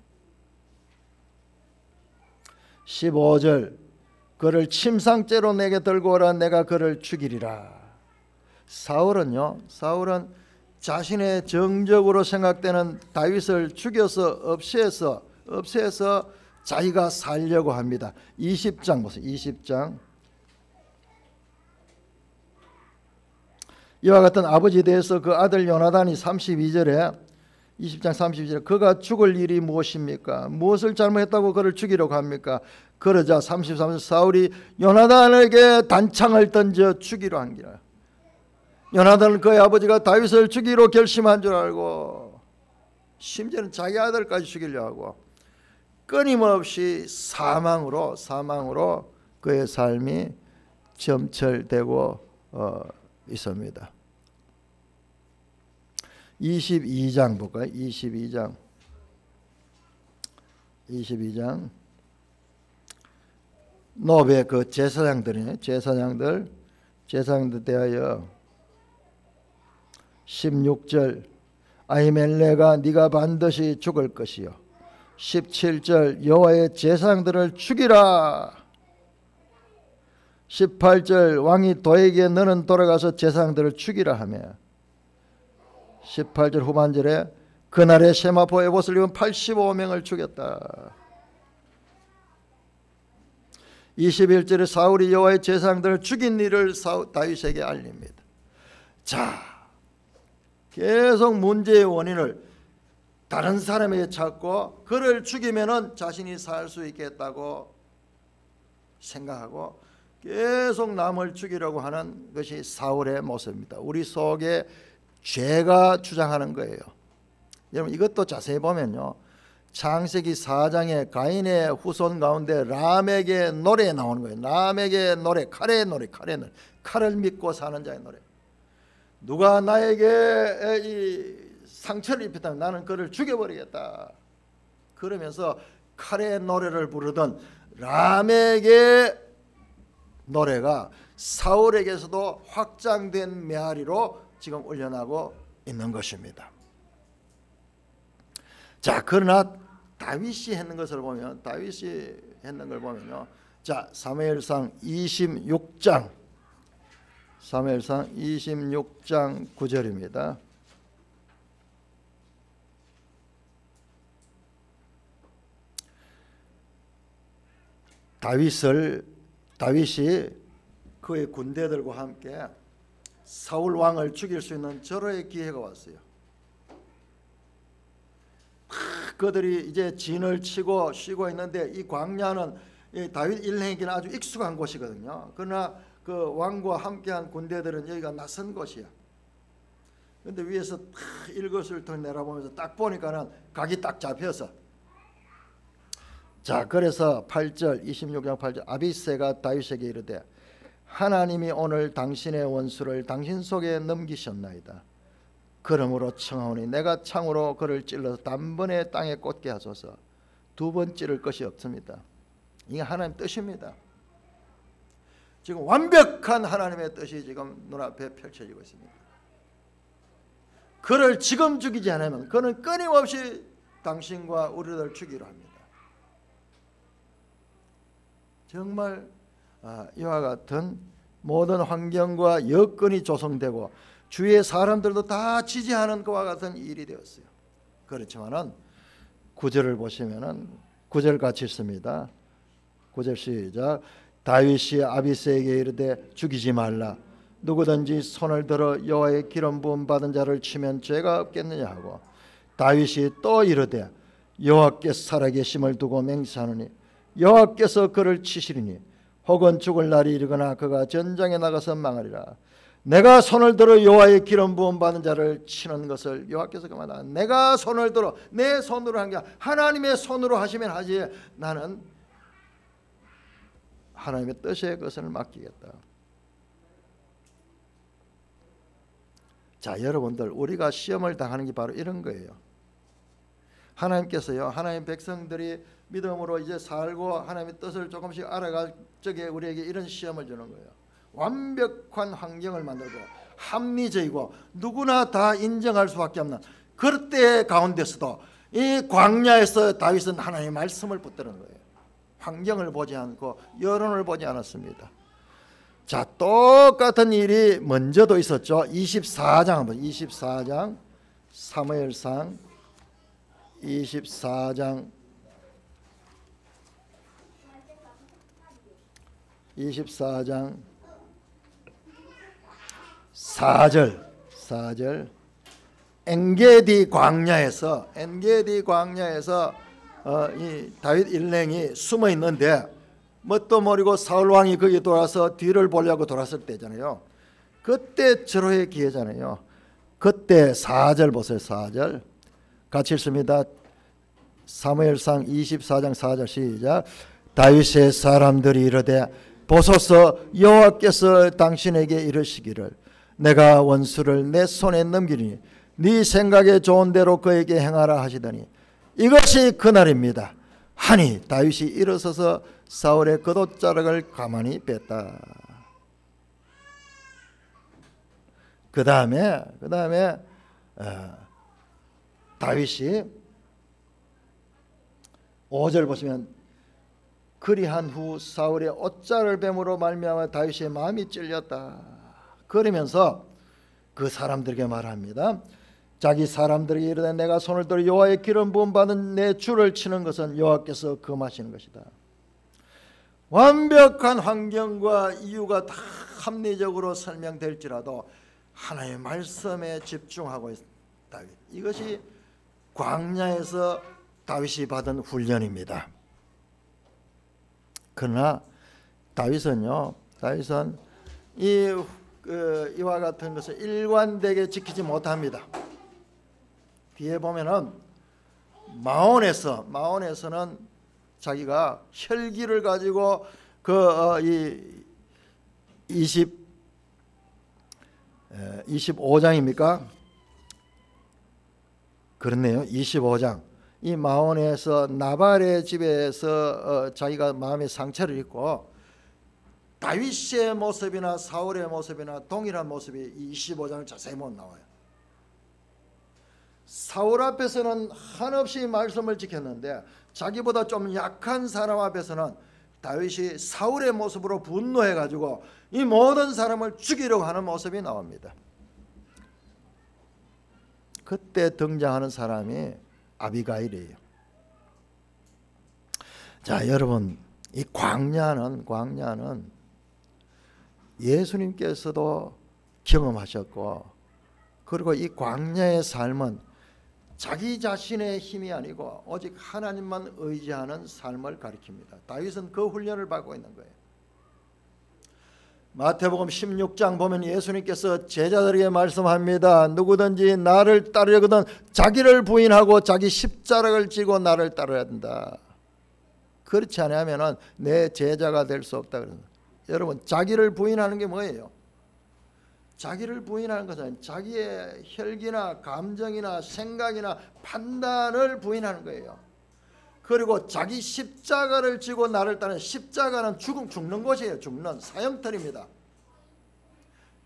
15절 그를 침상째로 내게 들고 오라 내가 그를 죽이리라. 사울은 자신의 정적으로 생각되는 다윗을 죽여서 없애서 자기가 살려고 합니다. 20장 보세요. 20장 이와 같은 아버지에 대해서 그 아들 요나단이 32절에 20장 32절에 그가 죽을 일이 무엇입니까? 무엇을 잘못했다고 그를 죽이려고 합니까? 그러자 33절 사울이 요나단에게 단창을 던져 죽이려 한 기라. 요나단은 그의 아버지가 다윗을 죽이로 결심한 줄 알고 심지어는 자기 아들까지 죽이려 하고 끊임없이 사망으로 그의 삶이 점철되고 있습니다. 22장 볼까요? 22장 노베 그 제사장들이네. 제사장들 대하여 16절 아히멜레가 네가 반드시 죽을 것이요. 17절 여호와의 제사장들을 죽이라. 18절 왕이 도에게 너는 돌아가서 제사장들을 죽이라 하며 18절 후반절에 그날의 세마포 에봇을 입은 85명을 죽였다. 21절에 사울이 여호와의 제사장들을 죽인 일을 다윗에게 알립니다. 자, 계속 문제의 원인을 다른 사람에게 찾고 그를 죽이면은 자신이 살 수 있겠다고 생각하고 계속 남을 죽이려고 하는 것이 사울의 모습입니다. 우리 속에 죄가 주장하는 거예요. 여러분 이것도 자세히 보면요, 창세기 4장에 가인의 후손 가운데 람에게 노래 나오는 거예요. 람에게 노래, 칼의 노래. 칼을 믿고 사는 자의 노래. 누가 나에게 이 상처를 입혔다면 나는 그를 죽여버리겠다. 그러면서 칼의 노래를 부르던 람에게 노래가 사울에게서도 확장된 메아리로 지금 올려나고 있는 것입니다. 자, 그러나 다윗이 했는 것을 보면 자, 사무엘상 26장 9절입니다. 다윗이 그의 군대들과 함께 사울 왕을 죽일 수 있는 절호의 기회가 왔어요. 그들이 이제 진을 치고 쉬고 있는데 이 광야는 다윗 일행에게는 아주 익숙한 곳이거든요. 그러나 그 왕과 함께한 군대들은 여기가 낯선 곳이야. 그런데 위에서 일거수일투 내려보면서 딱 보니까는 각이 딱 잡혀서, 자, 그래서 8절 26장 8절 아비새가 다윗에게 이르되 하나님이 오늘 당신의 원수를 당신 속에 넘기셨나이다. 그러므로 청하오니 내가 창으로 그를 찔러서 단번에 땅에 꽂게 하소서. 두 번 찌를 것이 없습니다. 이게 하나님 뜻입니다. 지금 완벽한 하나님의 뜻이 지금 눈앞에 펼쳐지고 있습니다. 그를 지금 죽이지 않으면 그는 끊임없이 당신과 우리를 죽이려 합니다. 정말 이와 같은 모든 환경과 여건이 조성되고 주위의 사람들도 다 지지하는 그와 같은 일이 되었어요. 그렇지만은 9절을 보시면은 9절 같이 있습니다. 9절 시작. 다윗이 아비새에게 이르되 죽이지 말라. 누구든지 손을 들어 여호와의 기름 부음 받은 자를 치면 죄가 없겠느냐 하고, 다윗이 또 이르되 여호와께서 살아계심을 두고 맹세하노니 여호와께서 그를 치시리니 혹은 죽을 날이 이르거나 그가 전장에 나가서 망하리라. 내가 손을 들어 여호와의 기름 부음 받은 자를 치는 것을 여호와께서 그만하라. 내가 손을 들어 내 손으로 한 게 하나님의 손으로 하시면 하지, 나는 하나님의 뜻에 그것을 맡기겠다. 자, 여러분들, 우리가 시험을 당하는 게 바로 이런 거예요. 하나님께서요, 하나님 백성들이 믿음으로 이제 살고 하나님의 뜻을 조금씩 알아갈 적에 우리에게 이런 시험을 주는 거예요. 완벽한 환경을 만들고 합리적이고 누구나 다 인정할 수밖에 없는 그때 가운데서도 이 광야에서 다윗은 하나님의 말씀을 붙드는 거예요. 환경을 보지 않고 여론을 보지 않았습니다. 자, 똑같은 일이 먼저도 있었죠. 24장 한번, 24장 사무엘상 24장 4절 엔게디 광야에서 이 다윗 일행이 숨어 있는데 뭣도 모르고 사울 왕이 거기 돌아서 뒤를 보려고 돌았을 때잖아요. 그때 절호의 기회잖아요. 그때 4절 보세요. 4절 같이 읽습니다. 사무엘상 24장 4절 시작. 다윗의 사람들이 이르되 보소서, 여호와께서 당신에게 이르시기를 내가 원수를 내 손에 넘기리니 네 생각에 좋은 대로 그에게 행하라 하시더니 이것이 그날입니다 하니 다윗이 일어서서 사울의 겉옷자락을 가만히 뺐다. 그 다음에 다윗이 5절 보시면 그리한 후 사울의 옷자를 뱀으로 말미암아 다윗의 마음이 찔렸다. 그러면서 그 사람들에게 말합니다. 자기 사람들에게 이르되 내가 손을 들어 여호와의 기름 부음 받은 내 주를 치는 것은 여호와께서 금하시는 것이다. 완벽한 환경과 이유가 다 합리적으로 설명될지라도 하나님의 말씀에 집중하고 있다. 다윗, 이것이 광야에서 다윗이 받은 훈련입니다. 그러나 다윗은 이와 같은 것을 일관되게 지키지 못합니다. 뒤에 보면은 마온에서는 자기가 혈기를 가지고 25장입니까? 그렇네요. 25장. 이 마온에서 나발의 집에서 자기가 마음의 상처를 입고 다윗의 모습이나 사울의 모습이나 동일한 모습이 25장을 자세히 보면 나와요. 사울 앞에서는 한없이 말씀을 지켰는데 자기보다 좀 약한 사람 앞에서는 다윗이 사울의 모습으로 분노해가지고 이 모든 사람을 죽이려고 하는 모습이 나옵니다. 그때 등장하는 사람이 아비가일이에요. 자, 여러분, 이 광야는 예수님께서도 경험하셨고, 그리고 이 광야의 삶은 자기 자신의 힘이 아니고 오직 하나님만 의지하는 삶을 가리킵니다. 다윗은 그 훈련을 받고 있는 거예요. 마태복음 16장 보면 예수님께서 제자들에게 말씀합니다. 누구든지 나를 따르려거든 자기를 부인하고 자기 십자가를 지고 나를 따라야 된다. 그렇지 않으면 내 제자가 될 수 없다. 여러분, 자기를 부인하는 게 뭐예요? 자기를 부인하는 것은 자기의 혈기나 감정이나 생각이나 판단을 부인하는 거예요. 그리고 자기 십자가를 지고 나를 따르는, 십자가는 죽는 것이에요. 죽는 사형틀입니다.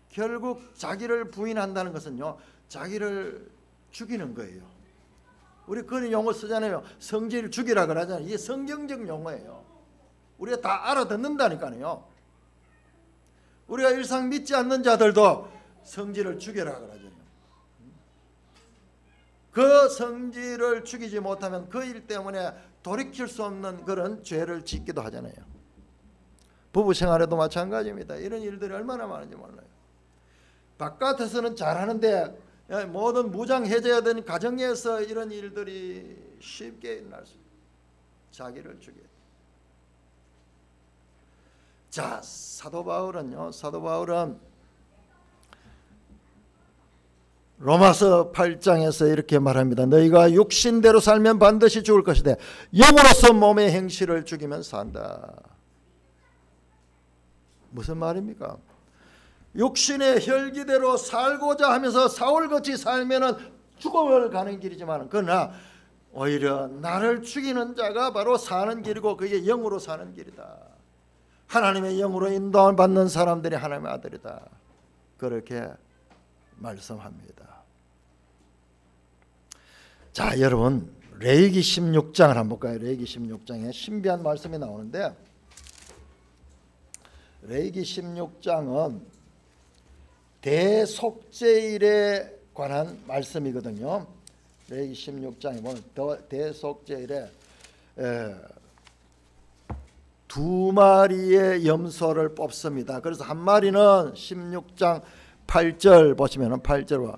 결국 자기를 부인한다는 것은요, 자기를 죽이는 거예요. 우리 그런 용어 쓰잖아요. 성질을 죽이라 그러잖아요. 이게 성경적 용어예요. 우리가 다 알아듣는다니까요. 우리가 일상 믿지 않는 자들도 성질을 죽여라 그러잖아요. 그 성질을 죽이지 못하면 그 일 때문에 돌이킬 수 없는 그런 죄를 짓기도 하잖아요. 부부 생활에도 마찬가지입니다. 이런 일들이 얼마나 많은지 몰라요. 바깥에서는 잘하는데 모든 무장해제해야 되는 가정에서 이런 일들이 쉽게 일어날 수 있어요. 자기를 죽여요. 자, 사도 바울은 로마서 8장에서 이렇게 말합니다. 너희가 육신대로 살면 반드시 죽을 것이되 영으로서 몸의 행실을 죽이면 산다. 무슨 말입니까? 육신의 혈기대로 살고자 하면서 사울같이 살면은 죽음을 가는 길이지만, 그러나 오히려 나를 죽이는 자가 바로 사는 길이고 그게 영으로 사는 길이다. 하나님의 영으로 인도함을 받는 사람들이 하나님의 아들이다. 그렇게 말씀합니다. 자, 여러분, 레위기 16장을 한번 볼까요? 레위기 16장에 신비한 말씀이 나오는데, 레위기 16장은 대속죄일에 관한 말씀이거든요. 레위기 16장에 보면 대속죄일에 두 마리의 염소를 뽑습니다. 그래서 한 마리는 16장 8절 보시면 8절과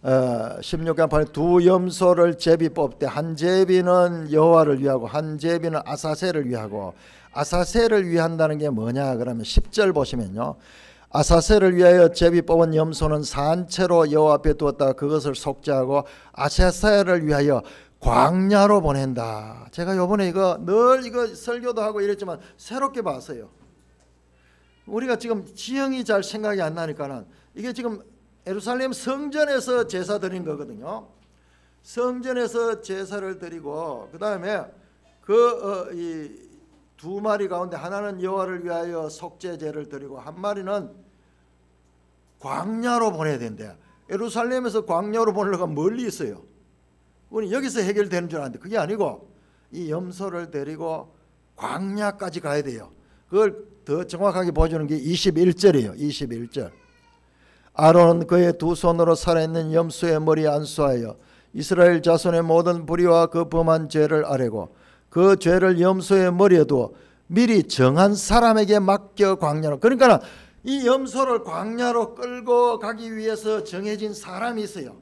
16장 8절 두 염소를 제비 뽑되 한 제비는 여호와를 위하고 한 제비는 아사셀을 위하고, 아사셀을 위한다는 게 뭐냐 그러면 10절 보시면요, 아사셀을 위하여 제비 뽑은 염소는 산채로 여호와 앞에 두었다가 그것을 속죄하고 아사셀을 위하여 광야로 보낸다. 제가 요번에 이거 설교도 하고 이랬지만 새롭게 봤어요. 우리가 지금 지형이 잘 생각이 안 나니까는 이게 지금 예루살렘 성전에서 제사 드린 거거든요. 성전에서 제사를 드리고 그 다음에 이 두 마리 가운데 하나는 여호와를 위하여 속죄제를 드리고 한 마리는 광야로 보내야 된대. 예루살렘에서 광야로 보내려고 멀리 있어요. 우리 여기서 해결되는 줄 알았는데 그게 아니고 이 염소를 데리고 광야까지 가야 돼요. 그걸 더 정확하게 보여주는 게 21절이에요. 21절. 아론은 그의 두 손으로 살아있는 염소의 머리에 안수하여 이스라엘 자손의 모든 불의와 그 범한 죄를 아뢰고 그 죄를 염소의 머리에 두어 미리 정한 사람에게 맡겨 광야로. 그러니까 이 염소를 광야로 끌고 가기 위해서 정해진 사람이 있어요.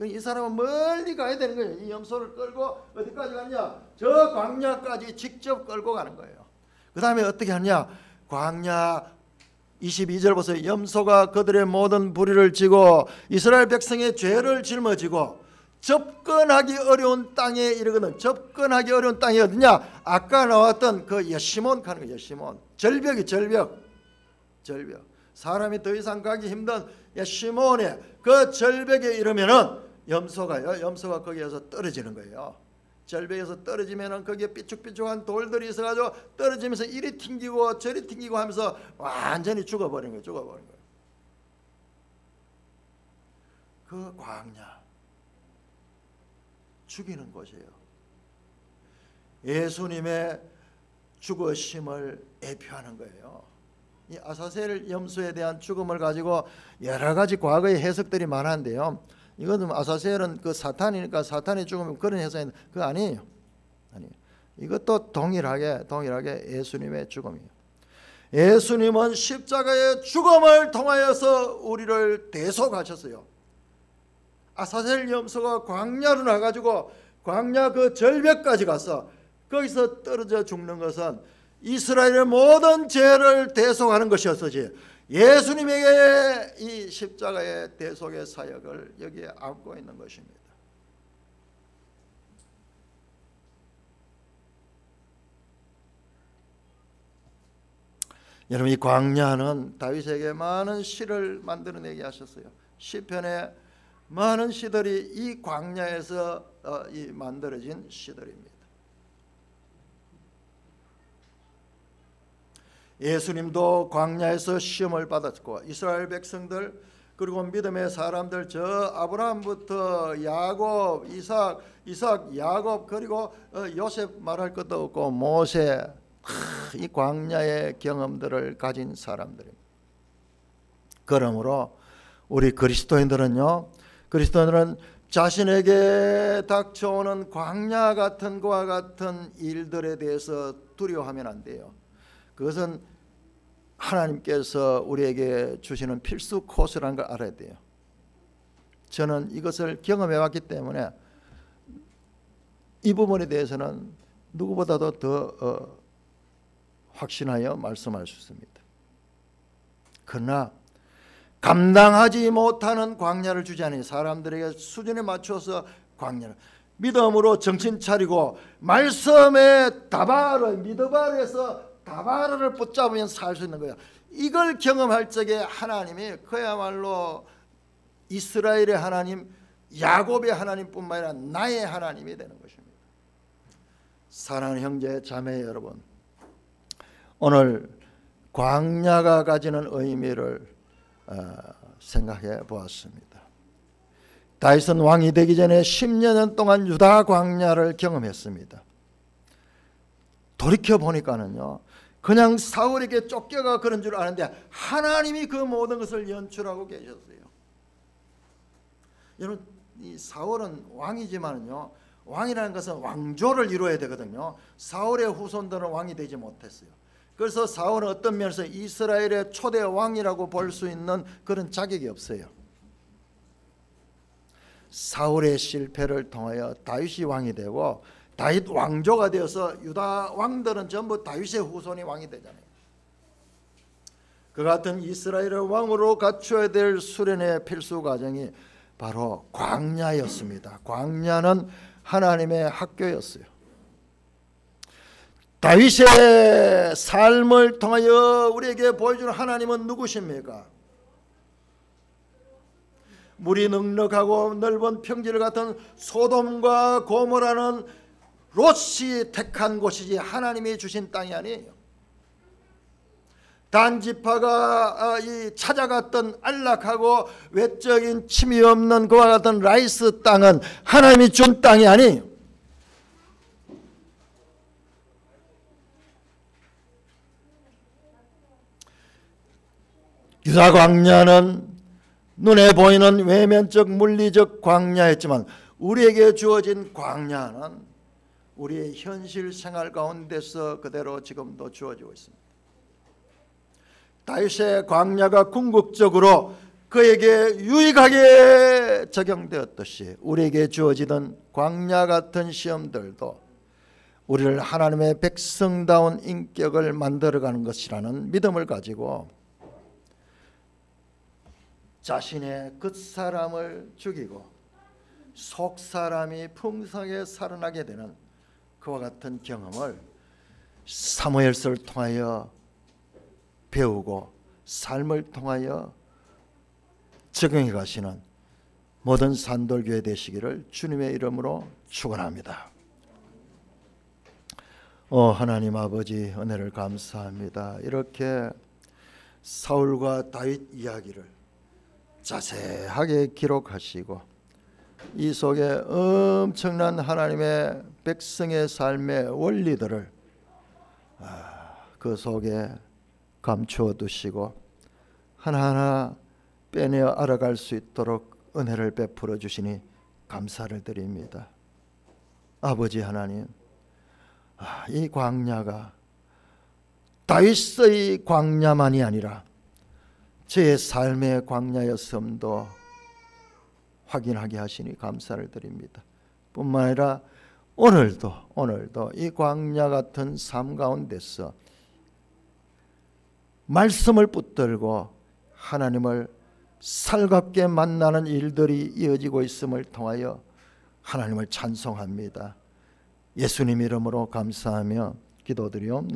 이 사람은 멀리 가야 되는 거예요. 이 염소를 끌고 어디까지 가냐? 저 광야까지 직접 끌고 가는 거예요. 그 다음에 어떻게 하냐? 광야 22절 보세요. 염소가 그들의 모든 불의를 지고 이스라엘 백성의 죄를 짊어지고 접근하기 어려운 땅에 이르거든. 접근하기 어려운 땅이 어디냐? 아까 나왔던 그 여시몬 가는 거예요. 여시몬. 절벽이 절벽. 사람이 더 이상 가기 힘든 여시몬의 그 절벽에 이르면은 염소가 거기에서 떨어지는 거예요. 절벽에서 떨어지면은 거기에 삐죽삐죽한 돌들이 있어가지고 떨어지면서 이리 튕기고 저리 튕기고 하면서 완전히 죽어버린 거예요. 그 광야. 죽이는 곳이에요. 예수님의 죽으심을 예표하는 거예요. 이 아사셀 염소에 대한 죽음을 가지고 여러 가지 과거의 해석들이 많은데요. 이것은 아사셀은 그 사탄이니까 사탄의 죽음이 그런 해석이 그거 아니에요. 이것도 동일하게 예수님의 죽음이에요. 예수님은 십자가의 죽음을 통하여서 우리를 대속하셨어요. 아사셀 염소가 광야로 나가지고 광야 그 절벽까지 가서 거기서 떨어져 죽는 것은 이스라엘의 모든 죄를 대속하는 것이었지 예수님에게 이 십자가의 대속의 사역을 여기에 안고 있는 것입니다. 여러분, 이 광야는 다윗에게 많은 시를 만들어내게 하셨어요. 시편에 많은 시들이 이 광야에서 만들어진 시들입니다. 예수님도 광야에서 시험을 받았고, 이스라엘 백성들, 그리고 믿음의 사람들, 저 아브라함부터 야곱, 이삭, 야곱, 그리고 요셉 말할 것도 없고 모세, 이 광야의 경험들을 가진 사람들입니다. 그러므로 우리 그리스도인들은 자신에게 닥쳐오는 광야 같은 것과 같은 일들에 대해서 두려워하면 안 돼요. 그것은 하나님께서 우리에게 주시는 필수 코스라는 걸 알아야 돼요. 저는 이것을 경험해 왔기 때문에 이 부분에 대해서는 누구보다도 더 확신하여 말씀할 수 있습니다. 그러나 감당하지 못하는 광야를 주지 않으니 사람들에게 수준에 맞춰서 광야를 믿음으로 정신 차리고 말씀의 다바를 미드바르에서 다바르를 붙잡으면 살 수 있는 거예요. 이걸 경험할 적에 하나님이 그야말로 이스라엘의 하나님, 야곱의 하나님뿐만 아니라 나의 하나님이 되는 것입니다. 사랑하는 형제 자매 여러분, 오늘 광야가 가지는 의미를 생각해 보았습니다. 다윗은 왕이 되기 전에 10년 동안 유다 광야를 경험했습니다. 돌이켜 보니까는요, 그냥 사울에게 쫓겨가 그런 줄 아는데 하나님이 그 모든 것을 연출하고 계셨어요. 여러분, 이 사울은 왕이지만요, 왕이라는 것은 왕조를 이루어야 되거든요. 사울의 후손들은 왕이 되지 못했어요. 그래서 사울은 어떤 면에서 이스라엘의 초대 왕이라고 볼 수 있는 그런 자격이 없어요. 사울의 실패를 통하여 다윗이 왕이 되고 다윗 왕조가 되어서 유다 왕들은 전부 다윗의 후손이 왕이 되잖아요. 그 같은 이스라엘의 왕으로 갖춰야 될 수련의 필수 과정이 바로 광야였습니다. 광야는 하나님의 학교였어요. 다윗의 삶을 통하여 우리에게 보여주는 하나님은 누구십니까? 물이 넉넉하고 넓은 평지를 같은 소돔과 고모라는 롯이 택한 곳이지 하나님이 주신 땅이 아니에요. 단지파가 찾아갔던 안락하고 외적인 침이 없는 그와 같은 라이스 땅은 하나님이 준 땅이 아니에요. 유다 광야는 눈에 보이는 외면적 물리적 광야였지만 우리에게 주어진 광야는 우리의 현실 생활 가운데서 그대로 지금도 주어지고 있습니다. 다윗의 광야가 궁극적으로 그에게 유익하게 적용되었듯이 우리에게 주어지던 광야 같은 시험들도 우리를 하나님의 백성다운 인격을 만들어가는 것이라는 믿음을 가지고 자신의 겉사람을 죽이고 속사람이 풍성하게 살아나게 되는 그와 같은 경험을 사무엘서를 통하여 배우고 삶을 통하여 적용해 가시는 모든 산돌교회 되시기를 주님의 이름으로 축원합니다. 하나님 아버지, 은혜를 감사합니다. 이렇게 사울과 다윗 이야기를 자세하게 기록하시고 이 속에 엄청난 하나님의 백성의 삶의 원리들을 그 속에 감추어 두시고 하나하나 빼내어 알아갈 수 있도록 은혜를 베풀어 주시니 감사를 드립니다. 아버지 하나님, 이 광야가 다윗의 광야만이 아니라 제 삶의 광야였음도 확인하게 하시니 감사를 드립니다. 뿐만 아니라 오늘도 이 광야 같은 삶 가운데서 말씀을 붙들고 하나님을 살갑게 만나는 일들이 이어지고 있음을 통하여 하나님을 찬송합니다. 예수님 이름으로 감사하며 기도드리옵나이다.